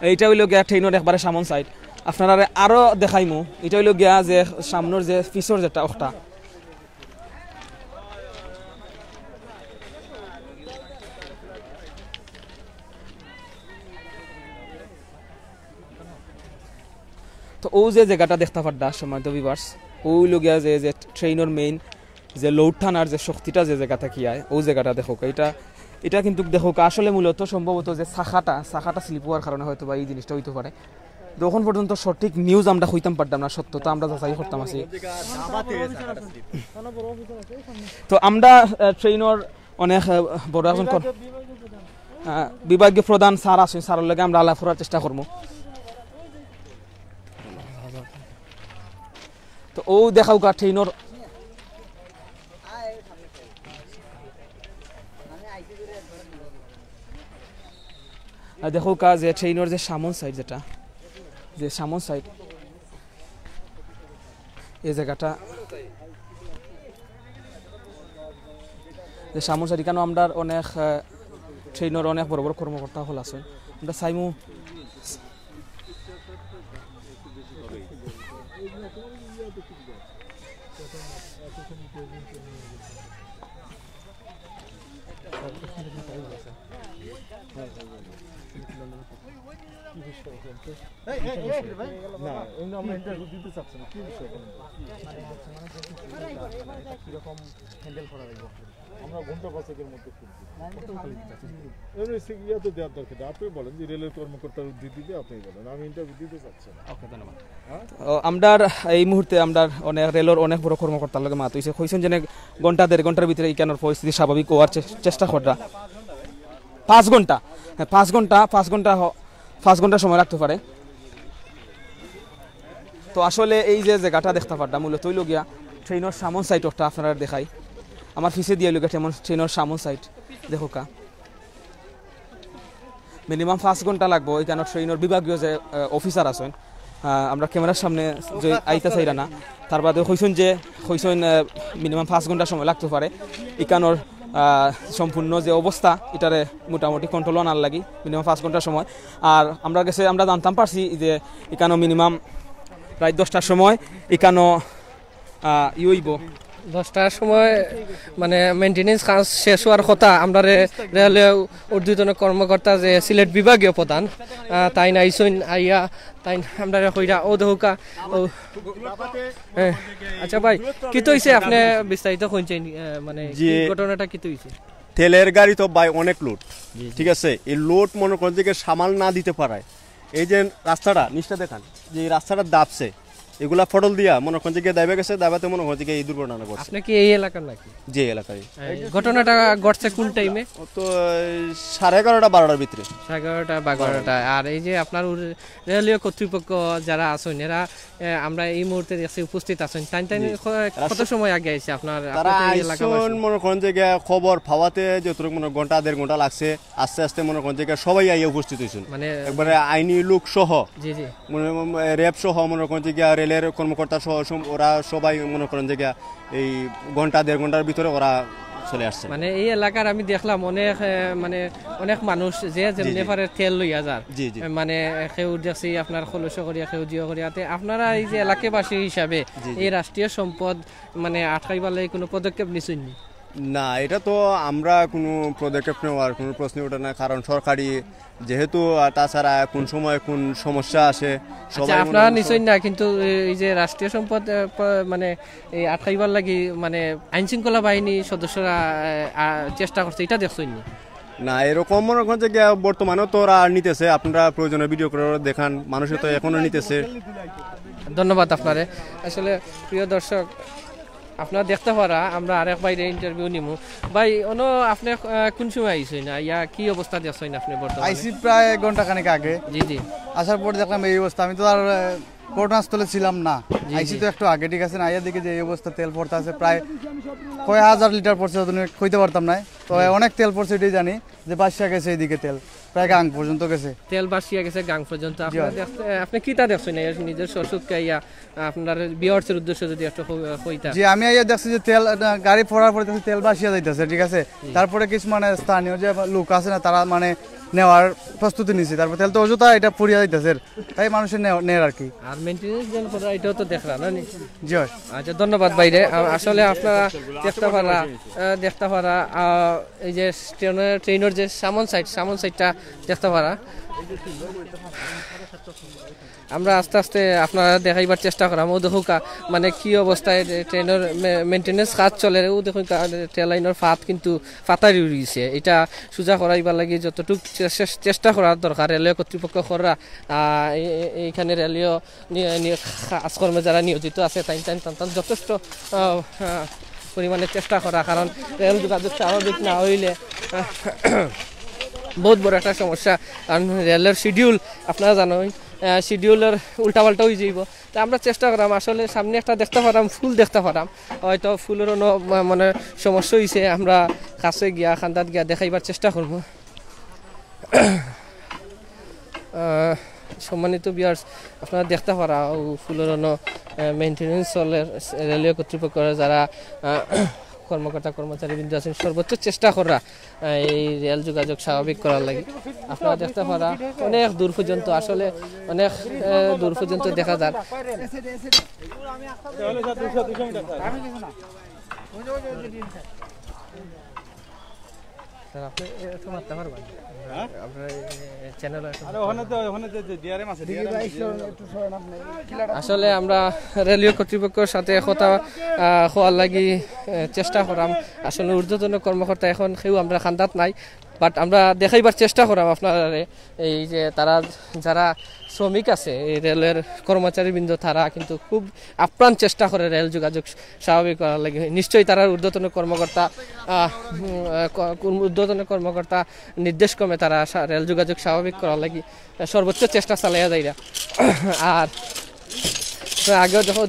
এইটা হইল গিয়া ট্রেনের একবারে সামন সাইড আপনারা আরো দেখাইমু এটা হইল গিয়া যে সামনের যে পিছর যেটা ওটা তো ও যে জায়গাটা দেখতে পারদা সময় তো ভিউয়ার্স ওই লগিয়া যে ট্রেনের মেইন যে লোড টানার যে শক্তিটা যে জায়গা থেকে আয় ও জায়গাটা দেখো এটা কিন্তু দেখো আসলে মূলত সম্ভবত যে শাখাটা স্লিপ হওয়ার কারণে হয়তো বা এই জিনিসটা হইতে পারে তখন পর্যন্ত সঠিক নিউজ আমরা হইতাম পারতাম না সত্যতা আমরা যাচাই করতাম আছি তো আমরা ট্রেনের অনেক বড় একজন বিভাগীয় প্রধান স্যার আছেন স্যারের লগে আমরা আলাপ করার চেষ্টা করবো তো ও দেখাও কা ট্রেনের দেখো কা যে ট্রেনের যে সামন সাইড যেটা যে সামন সাইড এই জায়গাটা যে সামন সাইড কেন আমরা অনেক ট্রেনের অনেক বড় বড় কর্মকর্তা হল আছে আমরা চাইমু আমরা ঘন্টা পাঁচেকের মধ্যে তো দেওয়ার দরকার আপনি বলেন যে রেলের কর্মকর্তার উদ্ধৃতি দিয়ে আপনি বলেন আমি ইন্টারভিউ দিতে চাচ্ছি না ওকে ধন্যবাদ আমরা এই মুহূর্তে আমরা অনেক রেলের অনেক বড় কর্মকর্তার লগে মাত হইছে কইছেন যে ঘন্টা দেড় ঘন্টার ভিতরে এইখানের পরিস্থিতি স্বাভাবিক হওয়ার চেষ্টা কররা 5 ঘন্টা 5 ঘন্টা সময় লাগতে পারে তো আসলে এই যে জায়গাটা দেখতে পারতাম মূলত হইল গিয়া ট্রেনের সামন সাইড ওটা আপনারা দেখাই আমার পিছে দিয়ে লোক ট্রেনের সামন সাইড দেখো কা মিনিমাম 5 ঘন্টা লাগবো এখানে ট্রেনের বিভাগীয় যে অফিসার আছেন আমরা ক্যামেরার সামনে যে আইতা চাইরা না তার বাদে কইছেন মিনিমাম 5 ঘন্টা সময় লাগতে পারে এখানোর সম্পূর্ণ যে অবস্থা এটারে মোটামুটি কন্ট্রোল আনার লাগি মিনিমাম 5 ঘন্টা সময় আর আমরা জানতাম পারছি যে এখানো মিনিমাম প্রায় 10টার সময় এখানো হইব 10টার সময় মানে মেইনটেনেন্স কাজ শেষ হওয়ার কথা আমরা রেলওয়ে ঊর্ধ্বতন কর্মকর্তা যে সিলেট বিভাগীয় প্রধান তাই নাইছইন আইয়া তাই আমরা কইরা ও দেহকা আচ্ছা ভাই কি তো হইছে আপনি বিস্তারিত কইছেন মানে কি ঘটনাটা কি তো হইছে তেলের গাড়ি তো ভাই অনেক লোড ঠিক আছে এই লোড মনে করেন যে সামাল না দিতে পারায় এই যে রাস্তাটা নিচটা দেখান যে এই রাস্তাটা দাবছে এগুলা ফটল দিয়া মনে করেন যে দাইবে গেছে দাবাতে মনে হয় যে এই দুর্ঘটনা ঘটছে আপনি কি এই এলাকার নাকি যে এলাকায় ঘটনাটা ঘটছে কোন টাইমে তো 11:30 12টার ভিতরে 11:30 12টা আর এই যে আপনার রেলওয়ে কর্তৃপক্ষ যারা আছেন এরা আমরা এই মুহূর্তে দেখছি উপস্থিত আছেন টাইম কত সময় আগে আইছে আপনার এলাকাবাসী মনে করেন যে খবর পাওয়াতে যতটুকু মনে ঘন্টা দেড় ঘন্টা লাগছে আস্তে আস্তে মনে করেন যে সবাই আইয়া উপস্থিত হইছেন মানে একবারে আইনি লোক সহ জি জি র্যাব সহ মনে করেন যে রেলের কর্মকর্তা সহ ওরা সবাই মনে করেন যে এই ঘন্টা 1.5 ঘন্টার ভিতরে ওরা চলে আসছে। মানে এই এলাকার আমি দেখলাম অনেক মানে অনেক মানুষ যে যেমনি পারে তেল লইয়া যার, মানে কেউ দেখছি আপনার খলস করিয়া কেউ জিও করিয়াতে। আপনারা এই যে এলাকাবাসী হিসাবে এই রাষ্ট্রীয় সম্পদ মানে আটকাইবার লাগি কোনো পদক্ষেপ নিছেন? না, এটা তো আমরা কোনো পদক্ষেপ নেওয়ার কোনো প্রশ্ন ওঠে না, কারণ সরকারি যেহেতু, তাছাড়া কোন সময় কোন সমস্যা আসে সবাই আপনারা নিশ্চয় না, কিন্তু এই যে রাষ্ট্রীয় সম্পদ মানে এই আটকাইবার লাগি মানে আইন শৃঙ্খলা বাহিনী সদস্যরা চেষ্টা করছে, এটা দেখছেন না? এরকম মনে করেন যে বর্তমানেও তো ওরা নিতেছে, আপনারা প্রয়োজনে ভিডিও করে দেখান, মানুষে তো এখনো নিতেছে। ধন্যবাদ আপনারে। আসলে প্রিয় দর্শক, আপনারা দেখতে পারা আমরা আরেক বাইরে ইন্টারভিউ নিমু। ভাই অন্য আপনি কোন সময় আইছেন না, ইয়া কি অবস্থা দেখছেন আপনি বর্তমানে? আইসি প্রায় 1 ঘন্টা খানেক আগে। জি জি। আসার পর দেখলাম এই অবস্থা। আমি তো আর ঘটনাস্থলে ছিলাম না, আইসি তো একটু আগে, ঠিক আছে না? আইয়া দেখি যে এই অবস্থা, তেল পড়তে আছে প্রায় কয় হাজার লিটার পড়ছে, কইতে পারতাম না। তো অনেক তেল পড়ছে, এটাই জানি যে বাসিয়া গেছে এইদিকে তেল, প্রায় গাং পর্যন্ত গেছে, তেল বাসিয়া গেছে গাং পর্যন্ত। আপনি কিটা দেখছেন নিজের শ্বশুরকে ইয়া আপনার ভিউয়ার্সের উদ্দেশ্যে যদি একটু কইতা? জি, আমি আইয়া দেখছি যে তেল গাড়ি পড়ার পরে তেল বাসিয়া যাইতেছে, ঠিক আছে। তারপরে কিছু মানে স্থানীয় যে লোক আছে না, তারা মানে নেওয়ার প্রস্তুতি নিছে। তারপর তেল তো অযথা এটা পুড়িয়া যাইতেছে, তাই মানুষের নেয় আর কি। আর মেইনটেনেন্স যেন করা, এটাও তো দেখলাম না? জি। আচ্ছা, ধন্যবাদ বাইরে। আসলে আপনারা দেখতে পারা এই যে ট্রেনের যে সামন সাইডটা দেখতে পারা। আমরা আস্তে আস্তে আপনারা দেখাইবার চেষ্টা করাম। ও দেখুকা মানে কি অবস্থায় ট্রেনের মেনটেনেন্স কাজ চলে। ও দেখুন ট্রেন লাইনের ফাত কিন্তু ফাতারি উড়িয়েছে। এটা সোজা করাইবার লাগে যতটুকু চেষ্টা করার দরকার রেলওয়ে কর্তৃপক্ষ করা। এইখানে রেলওয়ে কাজকর্মে যারা নিয়োজিত আছে তাই যথেষ্ট পরিমাণে চেষ্টা করা, কারণ রেল যোগাযোগ স্বাভাবিক না হইলে বহুত বড় একটা সমস্যা। কারণ রেলের শিডিউল আপনারা জানেন, শিডিউলের উল্টাপাল্টা হয়ে যাইব। তা আমরা চেষ্টা করাম আসলে সামনে একটা দেখতে পারাম, ফুল দেখতে পারাম, হয়তো ফুলেরও মানে সমস্যা হয়েছে। আমরা কাছে গিয়া খান্দাত গিয়া দেখাইবার চেষ্টা করব। সম্মানিত ভিউয়ার্স, আপনারা দেখতে পারা ফুলের মেইনটেনেন্স চলে। রেলওয়ে কর্তৃপক্ষের যারা কর্মকর্তা কর্মচারীবৃন্দ আছেন সর্বোচ্চ চেষ্টা করা এই রেল যোগাযোগ স্বাভাবিক করার লাগে। আপনারা দেখতে পারা অনেক দূর পর্যন্ত, আসলে অনেক দূর পর্যন্ত দেখা যায়। আসলে আমরা রেলওয়ে কর্তৃপক্ষের সাথে কথা হওয়ার লাগি চেষ্টা করাম। আসলে ঊর্ধ্বতন কর্মকর্তা এখন কেউ আমরা খান্দাত নাই, বাট আমরা দেখাইবার চেষ্টা করাম আপনারা এই যে তারা যারা শ্রমিক আছে এই রেলের কর্মচারীবৃন্দ, তারা কিন্তু খুব আপ্রাণ চেষ্টা করে রেল যোগাযোগ স্বাভাবিক করার লাগে। নিশ্চয়ই তারা ঊর্ধ্বতন কর্মকর্তা নির্দেশ ক্রমে তারা রেল যোগাযোগ স্বাভাবিক করার লাগে সর্বোচ্চ চেষ্টা চালাইয়া যায়। আর আগেও দেখো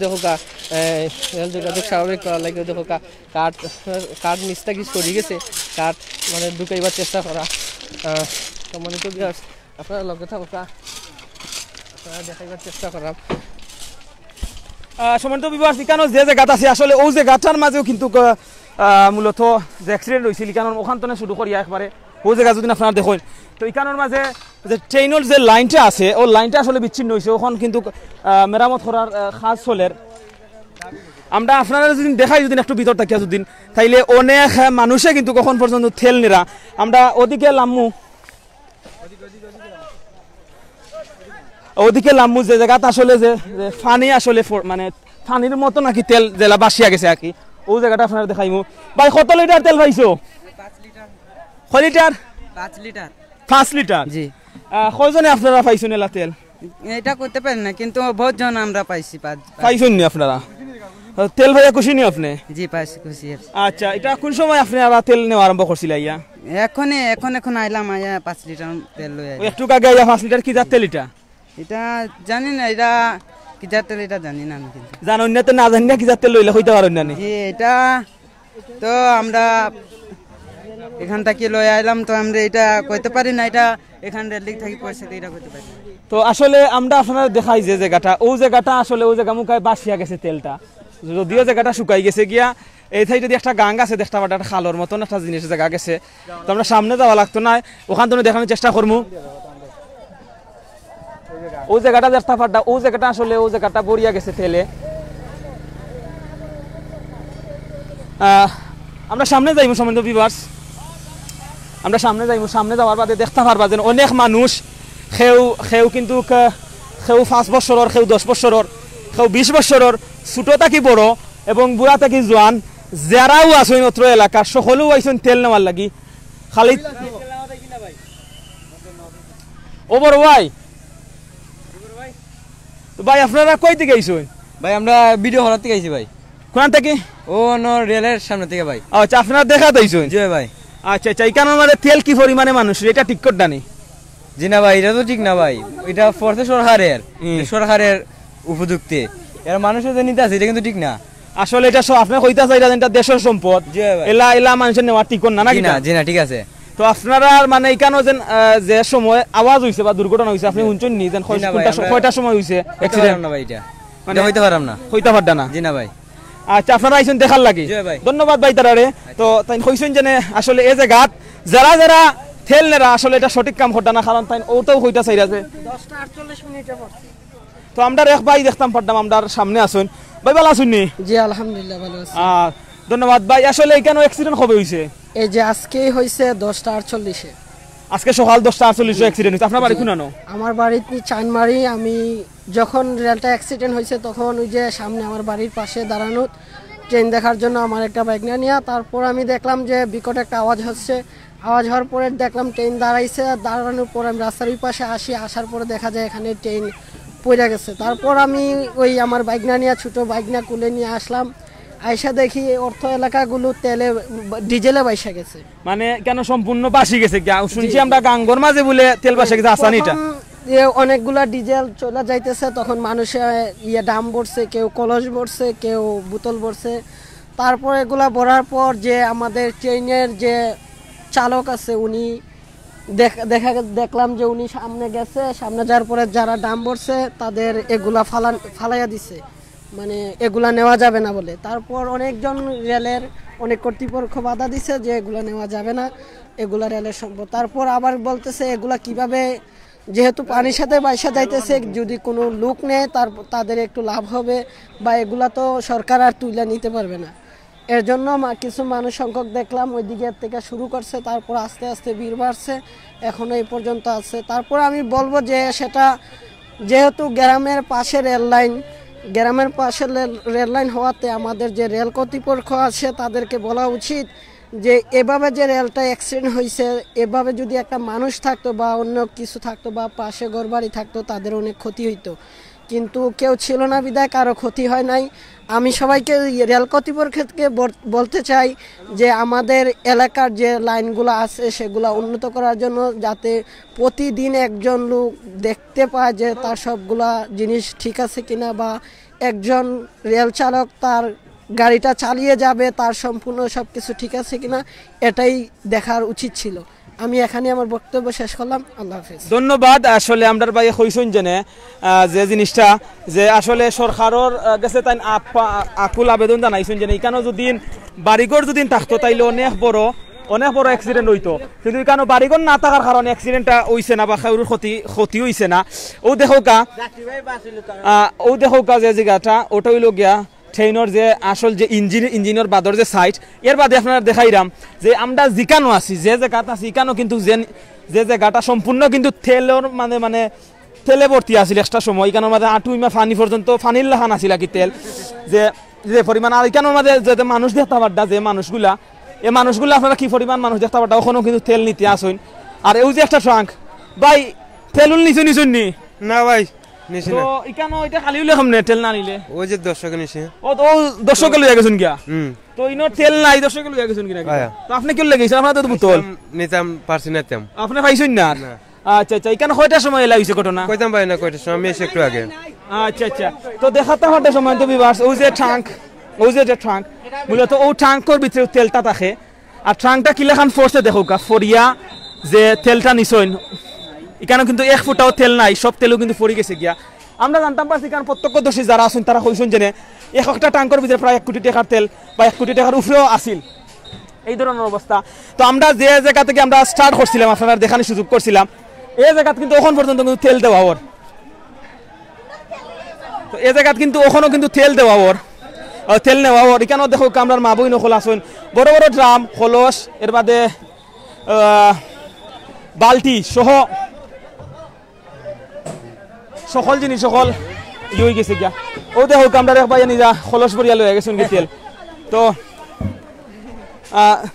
রেল যোগাযোগ স্বাভাবিক করার লাগে দেখো কাঠ নিচটা কি সরি গেছে, কাঠ মানে ঢুকাইবার চেষ্টা করা। সম্মানিত ভিউয়ার্স, আপনারা লগে থাকা দেখাইবার চেষ্টা করাম। সম্মানিত ভিউয়ার্স, এখানে যে জায়গাটা আছে আসলে ওই জায়গাটার মাঝেও কিন্তু মূলত যে অ্যাক্সিডেন্ট হয়েছিল এখানে ওখান থেকে শুরু করিয়া একবারে ওই জায়গা যদি আপনারা দেখেন, তো এখানের মাঝে যে ট্রেনের যে লাইনটা আছে ওই লাইনটা আসলে বিচ্ছিন্ন হয়েছে। ওখান কিন্তু মেরামত করার কাজ চলে। আমরা আপনারা যদি দেখাই যদি একটু ভিতর থাকিয়া যদি, তাইলে অনেক মানুষে কিন্তু কখন পর্যন্ত তেল নিরা। আমরা ওদিকে লাম্মু যে জায়গাটা আসলে যে ফানি আসলে মানে ফানির মতো নাকি তেল জেলা বাসিয়া গেছে আর কি, ওই জায়গাটা আপনারা দেখাইমু। ভাই কত লিটার তেল পাইছো? 5 লিটার। 5 লিটার জি। কয়জনে আপনারা পাইছেন এলা তেল? এটা করতে পারেন না, কিন্তু বহুত জন আমরা পাইছি। পাইছেন নি আপনারা তেল? ভাইয়া খুশি নি আপনি? জি পাইছি, খুশি। আচ্ছা, এটা কোন সময় আপনারা তেল নেওয়া আরম্ভ করছিল? আইয়া এখন আইলাম, আইয়া 5 লিটার তেল লই আইলাম। একটু আগে আইয়া 5 লিটার কি জাত তেল এটা? এটা জানি না, এটা কি জাত তেল এটা জানি না আমি। কিন্তু জানেন না তো, না জানি না কি জাত তেল লইলা কইতে পারেন না? জি, এটা তো আমরা এখান থেকে লই আইলাম, তো আমরা এটা কইতে পারি না। এটা এখান রেল থাকি পয়সা দিয়ে এটা কইতে পারি। তো আসলে আমরা আপনারা দেখাই যে জায়গাটা ও জায়গাটা আসলে ও জায়গা মুখায় বাসিয়া গেছে তেলটা, যদিও জায়গাটা শুকাই গেছে গিয়া এই থাই যদি একটা গাং আছে দেখতে পাটা খালর মতন একটা জিনিস জায়গা গেছে, তো আমরা সামনে যাওয়া লাগতো না, ওখান থেকে দেখানোর চেষ্টা করবো। ও জায়গাটা দেখতে পাটা ও জায়গাটা আসলে ও জায়গাটা বড়িয়া গেছে তেলে। আমরা সামনে যাইমু সম্বন্ধ ভিউয়ার্স, আমরা সামনে যাইমু, সামনে যাওয়ার বাদে দেখতে পারবা যে অনেক মানুষ খেউ কিন্তু খেউ 5 বছরের, খেউ 10 বছরের, খেউ 20 বছরের, ছোট থাকি বড় এবং বুড়া থাকি জোয়ান যারাও আছেন অত্র এলাকার সকলেও আইসেন তেল নেওয়ার লাগি। খালি ও বড় ভাই, তো ভাই আপনারা কই থেকে আইসেন? ভাই আমরা ভিডিও হল থেকে আইছি ভাই। কোন থেকে? ও রেলের সামনে থেকে ভাই। আচ্ছা আপনারা দেখা দিয়েছেন? জি ভাই। আচ্ছা আচ্ছা, এই কারণে আমাদের তেল কি পরিমাণে মানুষ এটা ঠিক করতে নেই? জি না ভাই, এটা তো ঠিক না ভাই, এটা ফোর্সে সরকারের উপযুক্তি, এর মানুষের যে নিতে আছে এটা কিন্তু ঠিক না। আসলে এটা আপনি কইতা চাই এটা দেশের সম্পদ, এলা এলা মানুষের নেওয়া ঠিক না নাকি? না জি না, ঠিক আছে। তো আপনারা মানে এখানে যে সময় আওয়াজ হইছে বা দুর্ঘটনা হইছে আপনি শুনছেন নি যেন কয়টার সময় হইছে অ্যাক্সিডেন্ট? না ভাই এটা মানে হইতে পারলাম না, হইতে পারদা না। জি না ভাই। আচ্ছা আপনারা আইছেন দেখার লাগি, ধন্যবাদ ভাই তারারে। তো তাই কইছেন যে আসলে এই জায়গাত যারা যারা তেল নেরা আসলে এটা সঠিক কাম করতে না, কারণ তাই ওটাও হইতা চাই আছে 10:48 মিনিটে পড়ছে। তো আমরা এক ভাই দেখতাম পারতাম আমরা সামনে আসুন। ভাই ভালো আছেন নি? জি আলহামদুলিল্লাহ ভালো আছি। ধন্যবাদ ভাই। আসলে এখানে অ্যাক্সিডেন্ট কবে হইছে? এই যে আজকেই হইছে 10:48-এ। আজকে সকাল 10:48 অ্যাক্সিডেন্ট হইছে। আপনার বাড়ি কোনানো? আমার বাড়ি চানমারি। আমি যখন রেলটা অ্যাক্সিডেন্ট হয়েছে তখন ওই যে সামনে আমার বাড়ির পাশে দাঁড়ানো ট্রেন দেখার জন্য আমার একটা বাইক নিয়ে, তারপর আমি দেখলাম যে বিকট একটা আওয়াজ হচ্ছে, আওয়াজ হওয়ার পরে দেখলাম ট্রেন দাঁড়াইছে, দাঁড়ানোর পর আমি রাস্তার ওই পাশে আসার পরে দেখা যায় এখানে ট্রেন পড়ে গেছে। তারপর আমি ওই আমার বাইক নিয়ে ছোটো বাইক না কুলে নিয়ে আসলাম, আইসা দেখি অর্থ এলাকাগুলো তেলে ডিজেলে বাইসা গেছে। মানে কেন সম্পূর্ণ বাসি গেছে? শুনছি আমরা গাঙ্গর মাঝে বলে তেল বাসা গেছে, আসানিটা অনেকগুলা ডিজেল চলে যাইতেছে, তখন মানুষে ডাম ভরছে, কেউ কলস ভরছে, কেউ বোতল ভরছে। তারপর এগুলা ভরার পর যে আমাদের ট্রেনের যে চালক আছে উনি দেখলাম যে উনি সামনে গেছে, সামনে যাওয়ার পরে যারা ডাম ভরছে তাদের এগুলা ফালাইয়া দিছে, মানে এগুলা নেওয়া যাবে না বলে। তারপর অনেকজন রেলের অনেক কর্তৃপক্ষ বাধা দিছে যে এগুলা নেওয়া যাবে না, এগুলা রেলের সম্পদ। তারপর আবার বলতেছে এগুলা কিভাবে, যেহেতু পানির সাথে বাইসা যাইতেছে, যদি কোনো লোক নেয় তাদের একটু লাভ হবে, বা এগুলা তো সরকার আর তুলে নিতে পারবে না। এর জন্য কিছু মানুষ সংখ্যক দেখলাম ওই দিকের থেকে শুরু করছে, তারপর আস্তে আস্তে ভিড় বাড়ছে, এখনো এই পর্যন্ত আছে। তারপর আমি বলবো যে সেটা যেহেতু গ্রামের পাশে রেল লাইন, গ্রামের পাশে রেল লাইন হওয়াতে আমাদের যে রেল কর্তৃপক্ষ আছে তাদেরকে বলা উচিত যে এভাবে যে রেলটা অ্যাক্সিডেন্ট হয়েছে, এভাবে যদি একটা মানুষ থাকতো বা অন্য কিছু থাকতো বা পাশে ঘরবাড়ি থাকতো তাদের অনেক ক্ষতি হইতো, কিন্তু কেউ ছিল না বিধায় কারো ক্ষতি হয় নাই। আমি সবাইকে রেল কর্তৃপক্ষকে বলতে চাই যে আমাদের এলাকার যে লাইনগুলো আছে সেগুলো উন্নত করার জন্য, যাতে প্রতিদিন একজন লোক দেখতে পায় যে তার সবগুলা জিনিস ঠিক আছে কিনা, বা একজন রেল চালক তার গাড়িটা চালিয়ে যাবে তার সম্পূর্ণ সব কিছু ঠিক আছে কিনা, এটাই দেখার উচিত ছিল। আমি এখানে আমার বক্তব্য শেষ করলাম। আল্লাহ হাফেজ। ধন্যবাদ। আসলে আমরা ভাই কইছেন যে জিনিসটা যে আসলে সরকারের কাছে তাই আকুল আবেদন জানাইছেন যে এখানে যদি বাড়িঘর যদি থাকতো তাইলে অনেক বড় অ্যাক্সিডেন্ট হইতো, কিন্তু এখানে বাড়িঘর না থাকার কারণে অ্যাক্সিডেন্টটা হইছে না বা কারোর ক্ষতি হইছে না। ও দেখো কা যে জায়গাটা ওটা হইল গিয়া ট্রেনের যে আসল যে ইঞ্জিনের বাদর যে সাইড, এর বাদে আপনারা দেখাইলাম যে আমরা জিকানো আছি যে জায়গাটা আছি এখানেও কিন্তু যে জায়গাটা সম্পূর্ণ কিন্তু তেলের মানে তেলে ভর্তি আছিল একটা সময়, এখানের মাঝে আঁটুইমা ফানি পর্যন্ত ফানির লাখান আছিল কি তেল যে পরিমাণ। আর এখানের মাঝে যে মানুষ দেখতে পারতা, যে মানুষগুলা আপনারা কি পরিমাণ মানুষ দেখতে পারতা, ওখানেও কিন্তু তেল নিতে আসুন। আর এই যে একটা ট্রাঙ্ক ভাই তেলুল নিছুন নি? না ভাই তেল না নিলে ওই যে দর্শক নিছে, ও দর্শকে লইয়া গেছেন গিয়া, তো ইনো তেল নাই দর্শকে লইয়া গেছেন কিনা? তো আপনি কি লেগেছেন? আপনার তো বোতল নিতাম পারছি না তেম, আপনি পাইছেন না? আচ্ছা আচ্ছা, এখানে কয়টার সময় এলা হইছে ঘটনা? কইতাম ভাই না কয়টার সময়, আমি এসে একটু আগে। আচ্ছা আচ্ছা, তো দেখাতে হওয়ার সময় তো বিবাস ওই যে ট্রাঙ্ক মূলত ও ট্রাঙ্কর ভিতরে তেলটা থাকে, আর ট্রাঙ্কটা কিলাখান ফোর্সে দেখো ফরিয়া যে তেলটা নিছইন এখানে কিন্তু 1 ফুটাও তেল নাই, সব তেলও কিন্তু পড়ে গেছে গিয়া। আমরা জানতাম পারছি কারণ প্রত্যক্ষদর্শী যারা আছেন তারা কইছেন যে একটা ট্যাঙ্কের ভিতরে প্রায় 1 কোটি টাকার তেল বা 1 কোটি টাকার উপরেও আসিল, এই ধরনের অবস্থা। তো আমরা যে জায়গা থেকে আমরা স্টার্ট করছিলাম, আপনারা দেখানোর সুযোগ করছিলাম, এই জায়গা কিন্তু এখন পর্যন্ত কিন্তু তেল দেওয়া ওর, তো এই জায়গা কিন্তু ওখানে কিন্তু তেল দেওয়া ওর, তেল নেওয়া ওর। এখানেও দেখো কামরার মা বই নকল আসুন, বড় বড় ড্রাম, কলস, এর বাদে বালতি সহ সকল জিনিস সকল হয়ে গেছে গিয়া। ও দেখো কামরার এক ভাই নিজা কলস ভরিয়া লয়ে গেছেন কি তেল। তো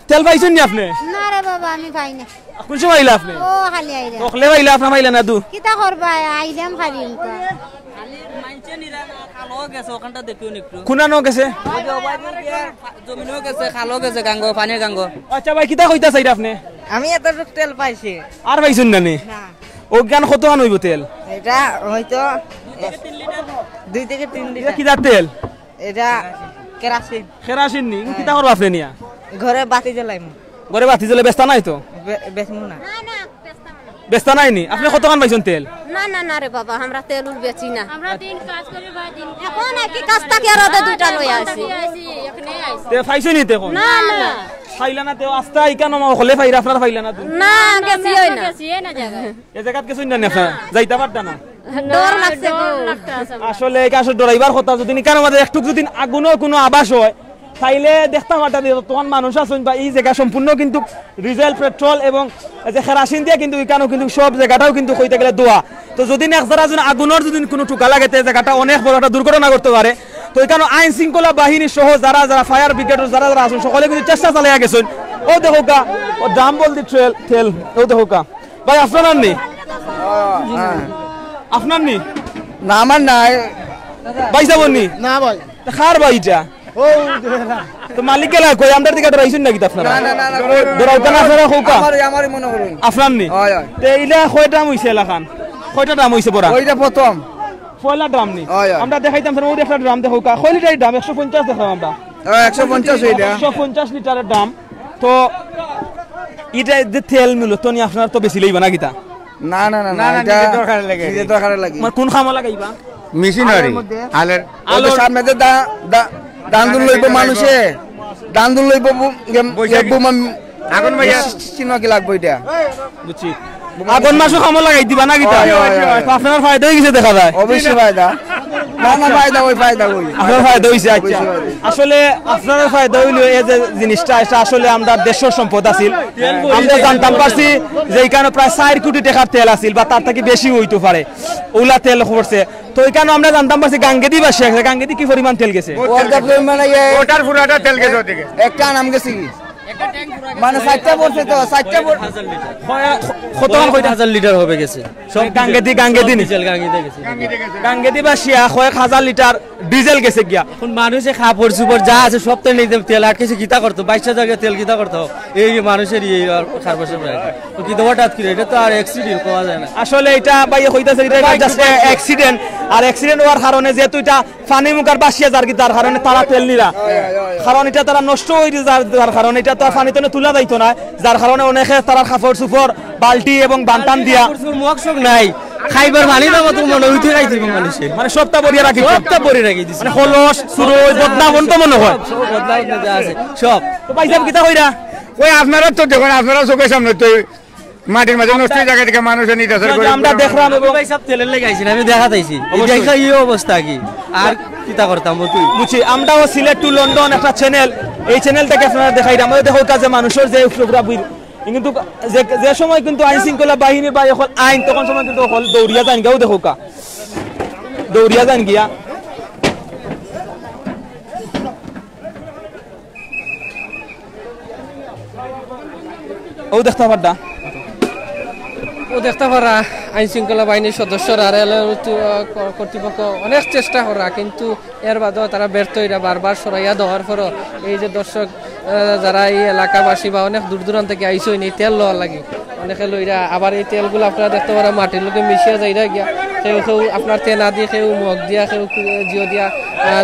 তেল পাইছেন নি আপনি? না রে বাবা আমি পাই না। কোন সময় আইলা আপনি? ও খালি আইলা। তখলে আইলা আপনি পাইলা না দু? কিতা করবা আইলাম খালি তো। খালি মাইনছে নিরা খালো গেছে ওখানটা দেখিও একটু। কুনানো গেছে? ওই যে ওবাই জমিনও গেছে, খালো গেছে গাঙ্গ, পানির গাঙ্গ। আচ্ছা ভাই কিতা কইতা চাইরা আপনি? আমি এতটুক তেল পাইছি। আর পাইছেন না নি? না। অজ্ঞান কত আন হইব তেল? এটা হয়তো 2 থেকে 3 লিটার। এটা কিতা তেল? এটা কেরাসিন। কেরাসিন নি? কিতা করব আপনি নিয়া? ঘরে বাতি জ্বালাইমু। ঘরে বাতি জ্বলে বেস্তা নাই তো? বেচমু না। বেস্তা নাই নি? আপনি কত কান পাইছেন তেল? না না না রে বাবা আমরা তেল উল বেচি না। আমরা দিন কাজ করি ভাই দিন। এখন কি কাজ থাকে আর ওদের দুইটা লই আসি। এখানে আইছি। তে পাইছেন নি তে কোন? না না। ফাইলা না তে আস্তা ইকানো মা হলে ফাইরা আপনারা ফাইলা না তো? না গেছি হই না। গেছি না জায়গা। এই জায়গাত গেছেন না আপনারা? যাইতা পারতা না? ডর লাগছে গো। আসলে এই কাছে ডরাইবার কথা যদি নিকানো মাঝে একটু যদি আগুনের কোনো আবাস হয় তাইলে দেখতাম আটা দিয়ে তখন মানুষ আছেন বা এই জায়গা সম্পূর্ণ কিন্তু ডিজেল পেট্রোল এবং যে কেরাসিন দিয়ে কিন্তু এখানেও কিন্তু সব জায়গাটাও কিন্তু হইতে গেলে দোয়া। তো যদি এক যারা যদি আগুনের যদি কোনো টুকা লাগে তো জায়গাটা অনেক বড় একটা দুর্ঘটনা করতে পারে। তো এখানে আইন শৃঙ্খলা বাহিনী সহ যারা যারা ফায়ার ব্রিগেডের যারা যারা আছেন সকলে কিন্তু চেষ্টা চালিয়ে গেছেন। ও দেখো কা ও দাম বলতে তেল ও দেখো কা ভাই আপনার নি? আপনার নি? না আমার নাই ভাই যাবো নি? না ভাই খার ভাই এটা ও তো মালিক গেলা কই আমরা দিকে ডরাইছেন নাকি আপনারা? না না না ডরাইতা না আপনারা হোকা আমারই মনে করুন আপনার নি? হয় হয় তে ইলা কয় দাম হইছে এলাকান? কয়টা দাম হইছে বড়া? ওইটা প্রথম পয়লা ড্রাম নি? হয় হয় আমরা দেখাইতাম স্যার ওই একটা ড্রাম দেখো কা কয় লিটার দাম? 150 দেখলাম আমরা। 150 হইলা 150 লিটারের দাম। তো এটা যে তেল মিলো তো নি আপনার তো বেশি লইবা না কিতা? না না না না এটা দরকার লাগে এটা দরকার লাগে মানে কোন খামা লাগাইবা? মেশিনারি আলের ওদের সামনে যে দান্দুল লইব মানুষে দান্দুল লইব আগুন ভাইয়া চিহ্ন কি লাগবে এটা বুঝছি। আগুন মাসও খামা লাগাই দিবা না কিতা? তো আপনার ফায়দা হয়ে গেছে দেখা যায়। অবশ্যই ফায়দা না না ফায়দা ওই ফায়দা ওই আপনার ফায়দা হইছে। আচ্ছা আসলে আপনার ফায়দা হইলো এই যে জিনিসটা এটা আসলে আমরা দেশের সম্পদ আছিল। আমরা জানতাম পারছি যে এখানে প্রায় 4 কোটি টাকার তেল আছিল বা তার থেকে বেশি হইতে পারে ওলা তেল করছে। তো এখানে আমরা জানতাম পারছি গাঙ্গেদি বাসি আছে, গাঙ্গেদি কি পরিমাণ তেল গেছে? ওটার পুরাটা তেল গেছে ওদিকে একটা নাম গেছে কি মানে 60টা পড়ছে তো 60টা কত কয়টা 1000 লিটার হবে গেছে সব গাঙ্গেদি নি ডিজেল গাঙ্গিতে গেছে। গাঙ্গেদি বাসিয়া 1000 লিটার ডিজেল গেছে গিয়া। এখন মানুষে কাপড় চোপড় যা আছে সব তো নিতে তেল আটকেছে কিতা করতো 22টা জায়গায় তেল কিতা করতো এই মানুষের এই খারবাসের কি হঠাৎ করে এটা তো আর অ্যাক্সিডেন্ট পাওয়া যায় না। আসলে এটা ভাই কইতাছে এটা জাস্ট অ্যাক্সিডেন্ট আর অ্যাক্সিডেন্ট হওয়ার কারণে যেহেতু এটা পানি মুখার বাসিয়া যার কি তার কারণে তারা তেল নিরা কারণ এটা তারা নষ্ট হয়ে যার কারণে এটা তো পানিতে তোলা যাইতো না যার কারণে অনেকে তারা কাপড় চোপড় বালতি এবং বান্টান দিয়া মুখসুখ নাই খাইবার পানি না মত মনে হইতে রাখতে মানুষের মানে সবটা বরিয়া রাখি সবটা বরি রাখি দিছে মানে খলস সুরই বদনা বন্ত মনে হয় বদলা যা আছে সব তো ভাই সাহেব কিতা কইরা ওই আপনারা তো দেখুন আপনারা চোখের সামনে তো মাটির মাঝে নষ্ট জায়গা থেকে মানুষের নিতেছে আমরা দেখলাম এবং ভাই সব তেলের লাগাইছি আমি দেখাতাইছি দেখা এই অবস্থা কি আর কিতা করতাম তুই বুঝছি আমরাও সিলেট টু লন্ডন একটা চ্যানেল এই চ্যানেল থেকে আপনারা দেখাই আমাদের দেখো কাজে মানুষের যে প্রোগ্রাম কিন্তু যে সময় কিন্তু আইন শৃঙ্খলা বাহিনী বা এখন আইন তখন সময় কিন্তু দৌড়িয়া যান গিয়াও দেখো কা দৌড়িয়া যান গিয়া ও দেখতে পারডা ও দেখতে পারা আইন শৃঙ্খলা বাহিনীর সদস্যরা কর্তৃপক্ষ অনেক চেষ্টা করা কিন্তু এর বাদেও তারা ব্যর্থ এরা বারবার সরাইয়া দেওয়ার পরও এই যে দর্শক যারা এই এলাকাবাসী বা অনেক দূর দূরান্ত থেকে আইসই নেই তেল লওয়ার লাগে অনেকে লইরা আবার এই তেলগুলো আপনারা দেখতে পারা মাটির লোকে মিশিয়ে যাইরা গিয়া কেউ কেউ আপনার তেনা দিয়ে কেউ মগ দিয়া কেউ জিও দিয়া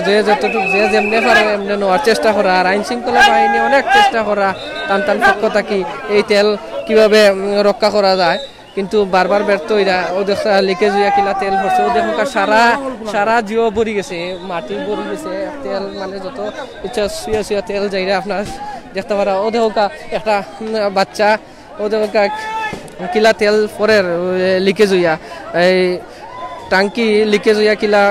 যে যতটুকু যে যেমনে পারে এমনি নেওয়ার চেষ্টা করা আর আইন শৃঙ্খলা বাহিনী অনেক চেষ্টা করা টান টান পক্ষ থাকি এই তেল কিভাবে রক্ষা করা যায় কিন্তু বারবার ব্যর্থ হইরা ও দেখা লিকেজ হইয়া কিলা তেল ভরছে ও দেখো সারা সারা জিও ভরি গেছে মাটি ভরি গেছে তেল মানে যত ইচ্ছা শুয়া শুয়া তেল যাইরা আপনার দেখতে পারা ও দেখো একটা বাচ্চা ও দেখো কিলা তেল পরের লিকেজ হইয়া এই টাঙ্কি লিকেজ হইয়া কিলা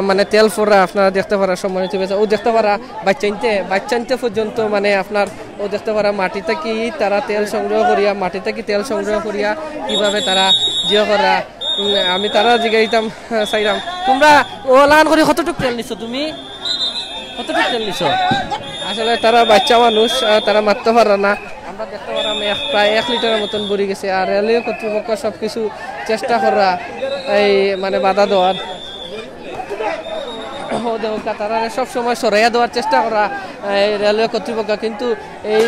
মানে তেল ফোরা আপনারা দেখতে পারা সম্মানিত পেয়েছে ও দেখতে পারা বাচ্চাইনতে পর্যন্ত মানে আপনার ও দেখতে পারা মাটিতে কি তারা তেল সংগ্রহ করিয়া মাটিতে কি তেল সংগ্রহ করিয়া কিভাবে তারা জিও করা আমি তারা জিগাইতাম চাইলাম তোমরা ও লাগান করে কতটুকু তেল নিছো তুমি কতটুকু তেল নিছো আসলে তারা বাচ্চা মানুষ তারা মারতে পারে না আমরা দেখতে পারাম প্রায় 1 লিটারের মতন ভরে গেছে আর রেলওয়ে কর্তৃপক্ষ সবকিছু চেষ্টা করা এই মানে বাধা দেওয়ার তারা সবসময় সরাইয়া দেওয়ার চেষ্টা করা রেলওয়ে কর্তৃপক্ষ কিন্তু এই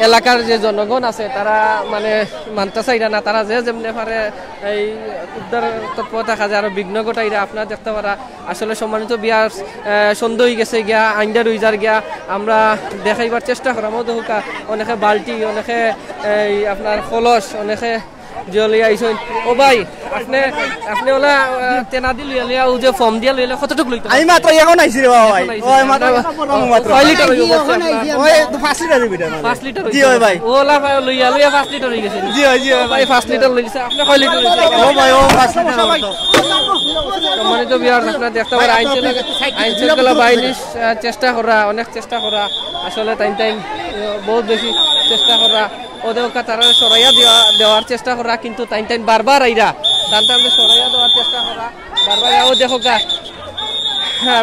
এলাকার যে জনগণ আছে তারা মানে মানতে চাইরা না তারা যে যেমনি পারে এই উদ্ধার তৎপর থাকা যায় আরো বিঘ্ন ঘটাইরা আপনার দেখতে পারা আসলে সম্মানিত বিয়ার সন্দেহ হয়ে গেছে গিয়া আইন্ডা রইজার গিয়া আমরা দেখাইবার চেষ্টা করা মতো হোকা অনেকে বালতি অনেকে এই আপনার কলস অনেকে জলিয়া আইছেন ও ভাই আপনি ওলা তেনা দি লইয়া ও যে ফর্ম দিয়া লইলে কতটুক লইতো আমি মাত্র এখন আইছি রে ভাই ওই মাত্র 5 লিটার হইব ওই 5 লিটার দিবি না 5 লিটার জি ওই ভাই ওলা ভাই লইয়া 5 লিটার হই গেছে জি জি ভাই 5 লিটার লইছে আপনি কয় লিটার লইছে ও ভাই ও 5 লিটার সম্মানিত বিয়ার আপনারা দেখতে পারেন আইন শৃঙ্খলা বাহিনীর চেষ্টা করা অনেক চেষ্টা করা আসলে টাইম বহুত বেশি চেষ্টা করা ওদের তারা সরাইয়া দেওয়ার চেষ্টা করা কিন্তু টাইম বারবার আইরা টান সরাইয়া দেওয়ার চেষ্টা করা বারবার ও দেখো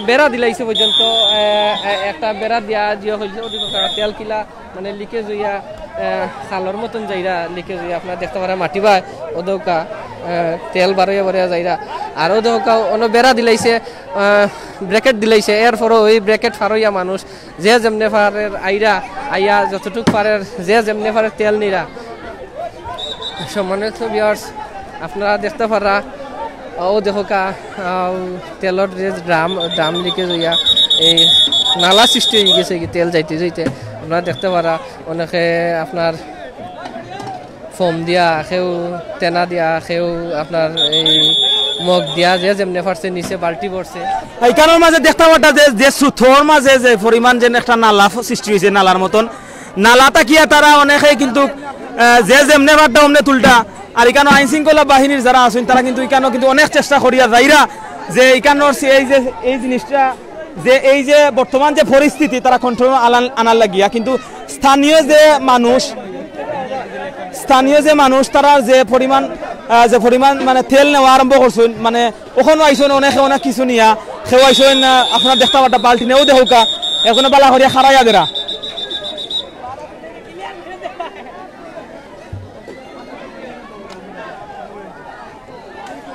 বেড়া দিলাইছে পর্যন্ত একটা বেড়া দিয়া জিও হয়েছে তেল কিলা মানে লিকেজ হইয়া খালর মতন যাইরা লিকেজ হইয়া আপনার দেখতে পারা মাটি বা ওদৌকা তেল বারইয়া যাইরা আর ওদৌকা অন্য বেড়া দিলাইছে ব্রেকেট দিলাইছে এরপরও ওই ব্রেকেট ফারইয়া মানুষ যে যেমনে ফারের আইয়া যতটুক পারের যে যেমনে ফারের তেল নিরা সম্মানিত ভিউয়ার্স আপনারা দেখতে পারা ও দেখো তেলর যে ড্রাম লিকেজ হইয়া এই নালা সৃষ্টি হয়ে গেছে তেল যাইতে যাইতে আপনারা দেখতে পারা অনেকে আপনার ফোম দিয়া কেউ তেনা দিয়া কেউ আপনার এই মগ দিয়া যে যেমনে পারছে নিচে বালতি পড়ছে এইখানের মাঝে দেখতে পাটা যে সুথোর মাঝে যে পরিমাণ যে একটা নালা সৃষ্টি হয়েছে নালার মতন নালাটা কিয়া তারা অনেকে কিন্তু যে যেমনে পারটা অমনে তুলটা আর এখানে আইন শৃঙ্খলা বাহিনীর যারা আছেন তারা কিন্তু এখানেও কিন্তু অনেক চেষ্টা করিয়া যাইরা যে এখানোর এই জিনিসটা যে এই যে বর্তমান যে পরিস্থিতি তারা কন্ট্রোল আনার লাগিয়া কিন্তু স্থানীয় যে মানুষ তারা যে পরিমাণ মানে তেল নেওয়া আরম্ভ করছেন মানে ওখানে আইসেন অনেকে অনেক কিছু নিয়া সেও আইসেন আপনার দেখতে পাটা বাল্টি নেও দেখুকা এখন বালা করিয়া খারাইয়া দেরা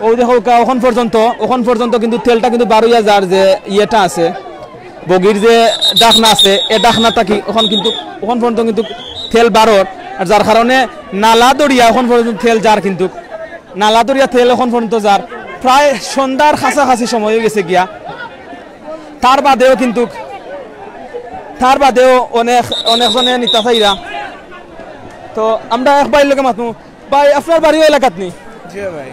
ও দেখো ওখান পর্যন্ত কিন্তু তেলটা কিন্তু 12,000 যে ইয়েটা আছে বগির যে ডাকনা আছে এই ডাকনাটা কি ওখান পর্যন্ত কিন্তু তেল 12 আর যার কারণে নালা দরিয়া ওখান পর্যন্ত তেল যার কিন্তু নালা দরিয়া তেল ওখান পর্যন্ত যার প্রায় সন্ধ্যার কাছাকাছি সময় হয়ে গেছে গিয়া তার বাদেও অনেকজনে নিতা চাইরা তো আমরা এক বাড়ির লোকে মাতমু ভাই আপনার বাড়িও এলাকাত নেই জি ভাই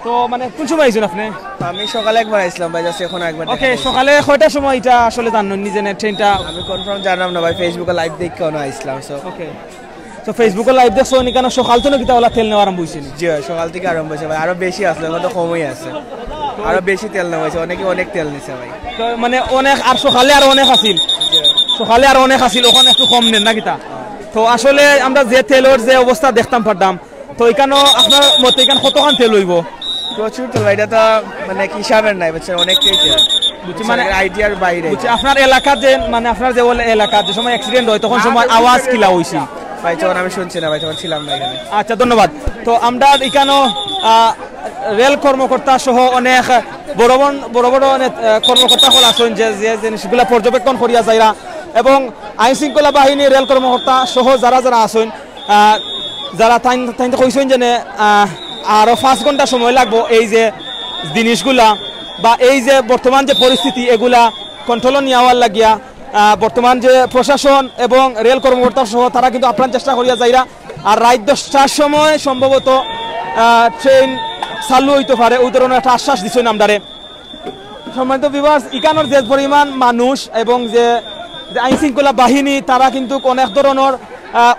তো মানে কোন সময় আইছেন আপনি আমি সকালে একবার আইছিলাম ভাই জাস্ট এখন একবার ওকে সকালে কয়টার সময় এটা আসলে জানেন নিজে না ট্রেনটা আমি কনফার্ম জানাম না ভাই ফেসবুকে লাইভ দেখে না আইছিলাম সো ওকে তো ফেসবুকে লাইভ দেখছো নি কেন সকাল থেকে কিটা ওলা তেল নেওয়া আরম্ভ হইছে জি সকাল থেকে আরম্ভ হইছে ভাই আরো বেশি আসলে কত কমই আছে আরো বেশি তেল নেওয়া হইছে অনেক তেল নিছে ভাই তো মানে অনেক আর সকালে আর অনেক আছিল ওখানে একটু কম নেন না কিটা তো আসলে আমরা যে তেলের যে অবস্থা দেখতাম পারতাম তো এখানেও আপনার মতে এখানে কতখান তেল হইব প্রচুর তেল এটা তো মানে কি হিসাবের নাই বুঝছেন অনেকটাই তেল বুঝছি মানে আইডিয়ার বাইরে বুঝছি আপনার এলাকা যে মানে আপনার যে এলাকা যে সময় অ্যাক্সিডেন্ট হয় তখন সময় আওয়াজ কিলা হইছে ভাই তখন আমি শুনছি না ভাই তখন ছিলাম না এখানে আচ্ছা ধন্যবাদ তো আমরা এখানেও রেল কর্মকর্তা সহ অনেক বড় বড় কর্মকর্তা হল আছেন যে জিনিসগুলা পর্যবেক্ষণ করিয়া যাইরা এবং আইন শৃঙ্খলা বাহিনী রেল কর্মকর্তা সহ যারা আছেন যারা তাই কইছেন যে আরো 5 ঘন্টা সময় লাগবো এই যে জিনিসগুলা বা এই যে বর্তমান যে পরিস্থিতি এগুলা কন্ট্রোল নেওয়ার লাগিয়া বর্তমান যে প্রশাসন এবং রেল কর্মকর্তা সহ তারা কিন্তু আপ্রাণ চেষ্টা করিয়া যাইরা আর রাত 10টার সময় সম্ভবত ট্রেন চালু হইতে পারে ওই ধরনের একটা আশ্বাস দিচ্ছেন আমরারে। সম্মানিত ভিউয়ার্স, ইকানোর যে পরিমাণ মানুষ এবং যে আইন শৃঙ্খলা বাহিনী তারা কিন্তু অনেক ধরনের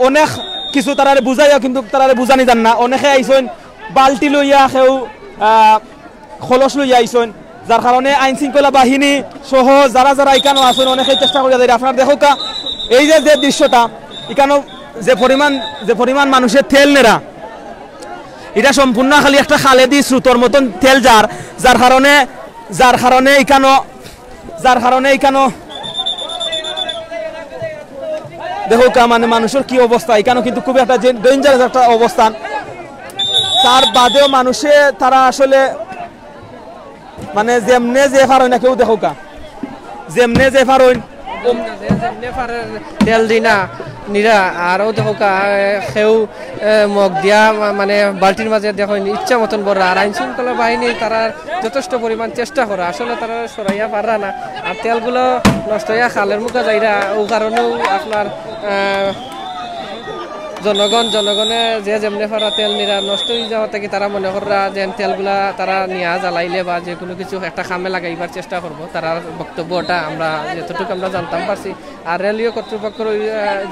অনেক কিছু তারারে বুঝাইয়া কিন্তু তারারে বুঝানি যান না। অনেকে আইসেন বাল্টি লইয়া কেউ খলস লইয়া আইসেন, যার কারণে আইন শৃঙ্খলা বাহিনী সহ যারা যারা ইকানো আছেন অনেকেই চেষ্টা করিয়া যায়। আপনার দেখো এই যে দৃশ্যটা ইকানো যে পরিমাণ মানুষের তেল নেরা, এটা সম্পূর্ণ খালি একটা খালেদি স্রোতর মতন তেল যার কারণে ইকানো দেখো মানে মানুষের কি অবস্থা। এখানে কিন্তু খুব একটা ডেঞ্জারাস একটা অবস্থান। তার বাদেও মানুষে তারা আসলে মানে যেমনে যে পারই না কেউ দেখো যেমনে যে পারই তেল দি না নিরা আরও দেখো সেও মগ দিয়া মানে বাল্টির মাঝে দেখো ইচ্ছা মতন বড়। আর আইন শৃঙ্খলা বাহিনী তারা যথেষ্ট পরিমাণ চেষ্টা করে, আসলে তারা সরাইয়া পারা না। আর তেলগুলো নষ্ট হইয়া খালের মুখে যাইরা ও কারণেও আপনার জনগণে যে যেমনি পারা তেল নিরা নষ্ট হয়ে যাওয়া থেকে তারা মনে করা যে তেলগুলা তারা নিয়া জ্বালাইলে বা যে কোনো কিছু একটা কামে লাগাইবার চেষ্টা করব। তার বক্তব্যটা আমরা যতটুকু আমরা জানতাম পারছি। আর রেলীয় কর্তৃপক্ষ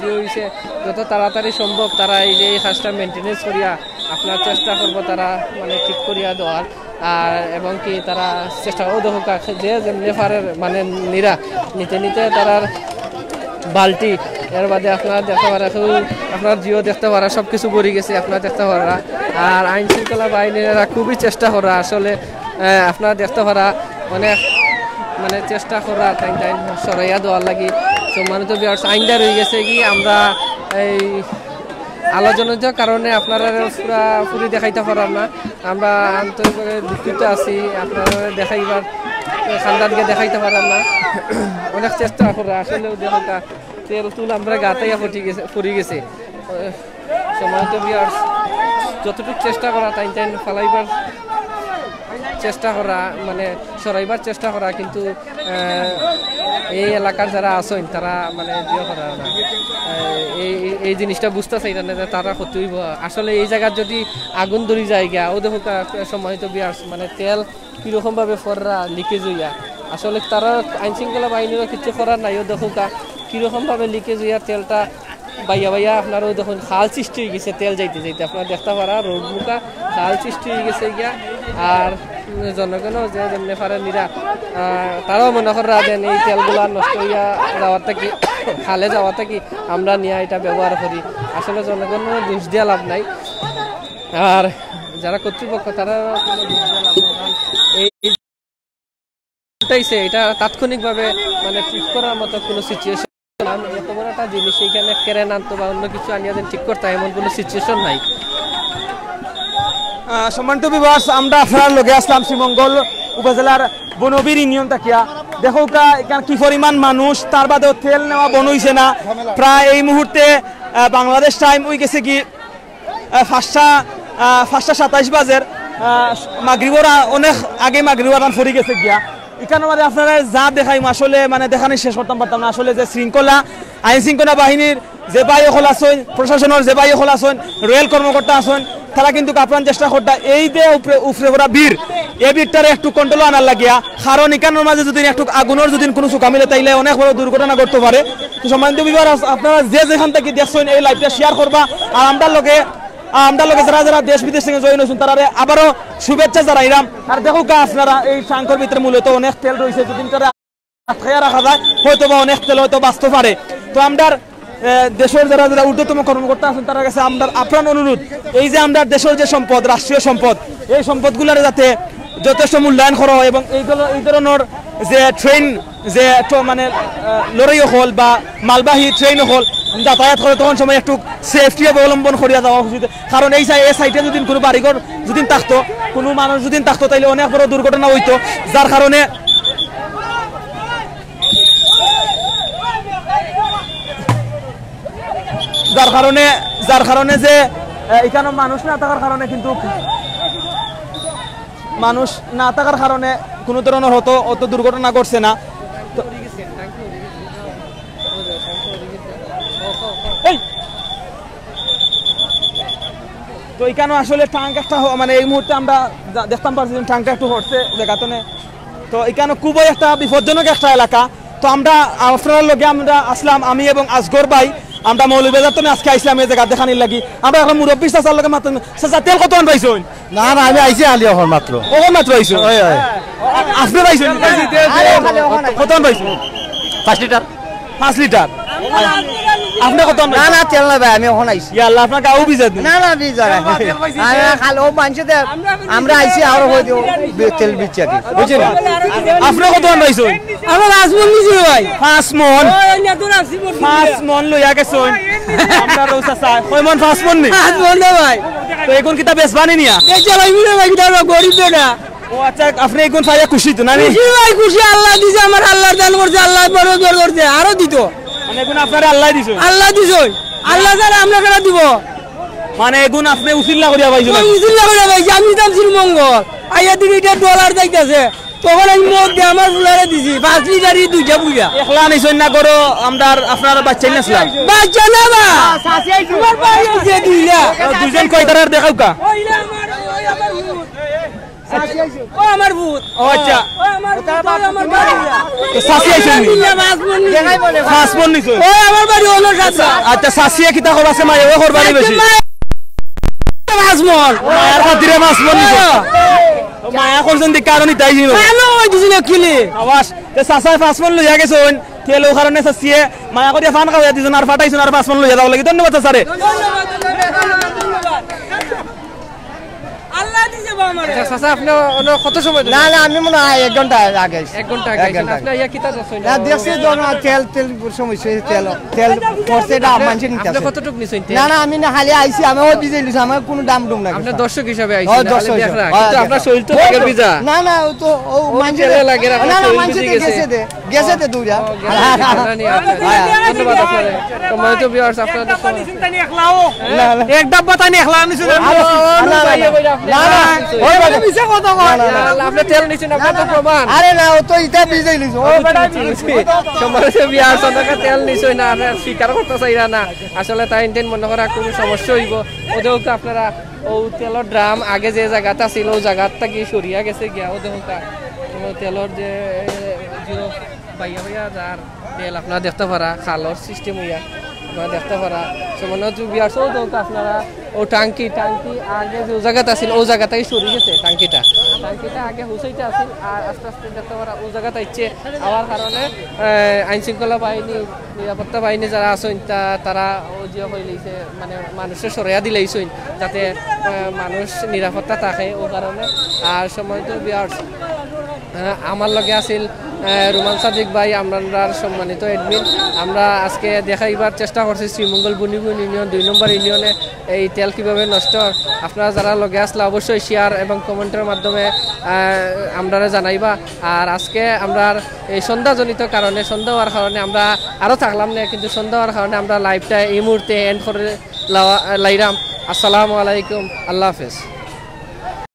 যে হয়েছে যত তাড়াতাড়ি সম্ভব তারা এই যে এই কাজটা মেনটেনেন্স করিয়া আপনার চেষ্টা করব তারা মানে ঠিক করিয়া দেওয়ার। আর এবং কি তারা চেষ্টা করবো দেখো যে যেমনি পারে মানে নিতে তারা বাল্টি এর বাদে আপনার দেখতে পারা আপনার জিও দেখতে পারা সব কিছু পড়ে গেছে আপনার দেখতে পারা। আর আইন শৃঙ্খলা বাহিনীরা খুবই চেষ্টা করা, আসলে আপনার দেখতে পারা অনেক মানে চেষ্টা করা টাইম সরাইয়া দেওয়ার লাগি। সম্মানিত বিয়ার্স, আইনটা রয়ে গেছে কি আমরা এই আলোচনার কারণে আপনারা পুরি দেখাইতে পারাম না। আমরা আন্তরিকভাবে দুঃখিত আছি, আপনারা দেখাইবার খানদানকে দেখাইতে পারাম না। অনেক চেষ্টা করা আসলেও দেখা তেল তুল আমরা গাতাইয়া পড়ে গেছে। সম্মানিত ভিউয়ার্স, যতটুকু চেষ্টা করা টাইম ফালাইবার চেষ্টা করা মানে সরাইবার চেষ্টা করা, কিন্তু এই এলাকার যারা আছেন তারা মানে জিও করা না এই জিনিসটা বুঝতে চাই না যে তারা ক্ষতি হইব। আসলে এই জায়গার যদি আগুন ধরি যায় গিয়া ও দেখো সম্মানিত ভিউয়ার্স মানে তেল কীরকমভাবে ফররা লিকেজ হইয়া, আসলে তারা আইন শৃঙ্খলা বাহিনীরও কিছু করার নাই। ও দেখো কীরকমভাবে লিকেজ হইয়া তেলটা বাইয়া আপনারও দেখুন খাল সৃষ্টি হয়ে গেছে তেল যাইতে আপনারা দেখতে পারা রোড মুখা খাল সৃষ্টি হয়ে গেছে গিয়া। আর জনগণও যে যেমনি পারে নিরা তারাও মনে করা দেন এই তেলগুলা নষ্ট হইয়া যাওয়ার থেকে খালে যাওয়া থেকে আমরা নিয়ে এটা ব্যবহার করি। আসলে জনগণের দোষ দিয়া লাভ নাই, আর যারা কর্তৃপক্ষ তারা কোনো দোষ দিয়া লাভ নাই। এটা তাৎক্ষণিকভাবে মানে ঠিক করার মতো কোনো সিচুয়েশন, এত বড় একটা জিনিস এইখানে কেড়ে আনতো বা অন্য কিছু আনিয়ে ঠিক করতে এমন কোনো সিচুয়েশন নাই। সম্মানিত ভিউয়ার্স, আমরা আপনার লগে আসলাম শ্রীমঙ্গল উপজেলার বনবীর ইউনিয়ন থাকিয়া। দেখো এখানে কি পরিমাণ মানুষ, তার বাদেও তেল নেওয়া বন হইছে না। প্রায় এই মুহূর্তে বাংলাদেশ টাইম হয়ে গেছে কি 5:27 বাজের, মাগরিবর অনেক আগে মাগরিবর ফুরি গেছে গিয়া। এখানে মানে আপনারা যা দেখাইম আসলে মানে দেখানি শেষ করতাম পারতাম না। আসলে যে শৃঙ্খলা আইন শৃঙ্খলা বাহিনীর যে বাই হল আছেন, প্রশাসনের যে বাই হল আছেন, রেল কর্মকর্তা আছেন, তারা কিন্তু আপ্রাণ চেষ্টা করতা এই যে উপরে করা বীর এই বীরটারে একটু কন্ট্রোল আনার লাগিয়া। কারণ এখানের মাঝে যদি একটু আগুনের যদি কোনো চুকা মিলে তাইলে অনেক বড় দুর্ঘটনা করতে পারে। তো সম্মানিত ভিউয়ার্স, আপনারা যে যেখান থেকে দেখছেন এই লাইভটা শেয়ার করবা। আর আমরা লোকে যারা যারা দেশ বিদেশ থেকে জয়েন হয়েছেন তারা আবারও শুভেচ্ছা জানাইলাম। আর দেখো আপনারা এই ট্যাঙ্কের ভিতরে মূলত অনেক তেল রয়েছে, যদি আটকাইয়া রাখা যায় হয়তো বা অনেক তেল হয়তো বাঁচতে পারে। তো আমরা দেশের যারা যারা ঊর্ধ্বতম কর্মকর্তা আছেন তার কাছে আমরা আপ্রাণ অনুরোধ, এই যে আমরা দেশের যে সম্পদ রাষ্ট্রীয় সম্পদ এই সম্পদগুলোর যাতে যথেষ্ট মূল্যায়ন করা হয় এবং এই ধরনের যে ট্রেন যে মানে লরি হল বা মালবাহী ট্রেন হল যাতায়াত করে তখন সময় একটু সেফটি অবলম্বন করিয়া যাওয়া উচিত। কারণ এই সাইডে যদি কোনো বাড়িঘর যদি থাকতো, কোনো মানুষ যদি থাকতো তাইলে অনেক বড় দুর্ঘটনা হইতো। যার কারণে যে এখানে মানুষ না থাকার কারণে কিন্তু মানুষ না থাকার কারণে কোনো ধরনের হতো অত দুর্ঘটনা ঘটছে না। তো তো এখানে আসলে ট্যাঙ্ক একটা মানে এই মুহূর্তে আমরা দেখতাম পারছি ট্যাঙ্কটা একটু হচ্ছে জায়গাতে তো এখানে খুবই একটা বিপজ্জনক একটা এলাকা তো আমরা আপনার লগে আমরা আসলাম আমি এবং আসগর ভাই আমরা মৌলভীবাজার তো আজকে আইসলাম এই জায়গা দেখানির লাগি আমরা এখন মুরব্বী চাচার লগে মাত্র চাচা তেল কত পাইছো না না আমি আইছি আলি এখন মাত্র মাত্র আইছো আপনি পাইছেন কত পাইছো 5 লিটার 5 লিটার আপনি কত না না তেল না ভাই আমি এখন আইছি ইয়া আল্লাহ আপনার গাও বিজাত না না বিজা আমি খালো মানছে দে আমরা আইছি আর হই দিও তেল বিচা কি বুঝছেন আপনি কত পাইছো আমরা 5 মন নিছি ভাই 5 মন 5 মন লইয়া গেছন আমরা রৌসা চাই কয় মন 5 মন নি 5 মন না ভাই তো এখন কিতা বেচবানি নিয়া এই চালাইবি না ভাই কিটা গরিব না ও আচ্ছা আপনি এখন পাইয়া খুশি তো না খুশি ভাই খুশি আল্লাহ দিছে আমার আল্লাহর দান করছে আল্লাহ বড় জোর করছে আরো দিত মানে এখন আপনারে আল্লাহ দিছো আল্লাহ দিছো আল্লাহ জানে আমরা কেন দিব মানে এখন আপনি উসিল্লা করিয়া পাইছো উসিল্লা করিয়া পাইছি আমি দাম শ্রীমঙ্গল আইয়া দিকে এটা ডলার যাইতাছে তখন আমি মদ দিয়ে আমার ফুলারে দিছি 5 লিটারই দুইটা বুইয়া একলা নিছন না করো আমরা আপনার বাচ্চা নিছিলাম বাচ্চা না বা সাসি আইছো তোমার ভাই আছে দুইলা দুইজন কয়টার দেখাও কা ওইলা আমার ওই আমার ভূত সাসি আইছো ও আমার ভূত ও আচ্ছা ও আমার আমার বাড়ি তো সাসি আইছো নি দেখাই বলে 5 মন নিছো ও আমার বাড়ি হলো সাসা আচ্ছা সাসিয়া কিতা করবা আছে মাই ও করবানি বেশি 5 মন মায়ের খাতিরে 5 মন নিছো মায়া করছেন দি কারণই তাই ছিল হ্যালো ওই দিছিল কিলি আওয়াজ তে সাসায় 5 মন লইয়া গেছন তেল ও কারণে সাসিয়ে মায়া করিয়া ফান খাওয়া দিছন আর ফাটাইছন আর 5 মন লইয়া দাও লাগি ধন্যবাদ স্যারে আল্লাহ দিছে বা আমারে আচ্ছা চাচা আপনি কত সময় না না আমি মনে হয় 1 ঘন্টা আগে 1 ঘন্টা আগে আপনি ইয়া কিতা যাচ্ছেন না দেখছি তো না তেল সমস্যা তেল করতে দা মানছে নিতে আপনি কতটুক নিছেন না না আমি না খালি আইছি আমি ওই বিজে লিছি আমার কোনো দাম ডুম না আপনি দর্শক হিসাবে আইছেন তাহলে দেখরা কিন্তু আপনার শরীর তো লাগে ভিজা না না ও তো ও মানছে লাগে না না মানছে গেছে দে দুইটা ধন্যবাদ আপনারে সময় তো ভিউয়ার্স আপনাদের এক ডাব্বা তানি একলা নিছেন না না ওই বাড়ি বিছে কত কর আপনি তেল নিছেন আপনার তো প্রমাণ আরে না ও তো ইটা বিজে লিছো ও বেটা সময় তো ভিউয়ার্স আপনারা তেল নিছেন না আর স্বীকার করতে চাইরা না আসলে তাই ইনটেন মনে করা কোনো সমস্যা হইব ওদেরও আপনারা ও তেলের ড্রাম আগে যে জায়গাটা ছিল ওই জায়গাটা কি সরিয়া গেছে গিয়া ওদেরও তেলের যে জিরো বাইয়া যার তেল আপনারা দেখতে পারা খালর সিস্টেম হইয়া আপনারা দেখতে পারা সমান বিয়ার সৌ তো আপনারা ও টাঙ্কি আগে যে জায়গাটা ছিল ও জায়গাটাই সরে গেছে টাঙ্কিটা আগে হুসাইতে আছিল আর আস্তে আস্তে দেখতে পারা ও জায়গাটা ইচ্ছে হওয়ার কারণে আইন শৃঙ্খলা বাহিনী নিরাপত্তা বাহিনী যারা আছেন তারা ও যে হয়ে লইছে মানে মানুষের সরাইয়া দিলেইছেন যাতে মানুষ নিরাপত্তা থাকে ও কারণে আর সময় তো বিয়ার আমার লগে আছিল রুমান সাদিক ভাই আমরা সম্মানিত এডমিন আমরা আজকে দেখাইবার চেষ্টা করছি শ্রীমঙ্গল বনিগুন ইউনিয়ন 2 নম্বর ইউনিয়নে এই তেল কীভাবে নষ্ট আপনারা যারা লগে আসলে অবশ্যই শেয়ার এবং কমেন্টের মাধ্যমে আমরা জানাইবা আর আজকে আমরা এই সন্ধ্যাজনিত কারণে সন্ধ্যা হওয়ার কারণে আমরা আরও থাকলাম না কিন্তু সন্ধ্যা হওয়ার কারণে আমরা লাইভটা এই মুহূর্তে এন্ড করে লাইরাম আসসালামু আলাইকুম আল্লাহ হাফেজ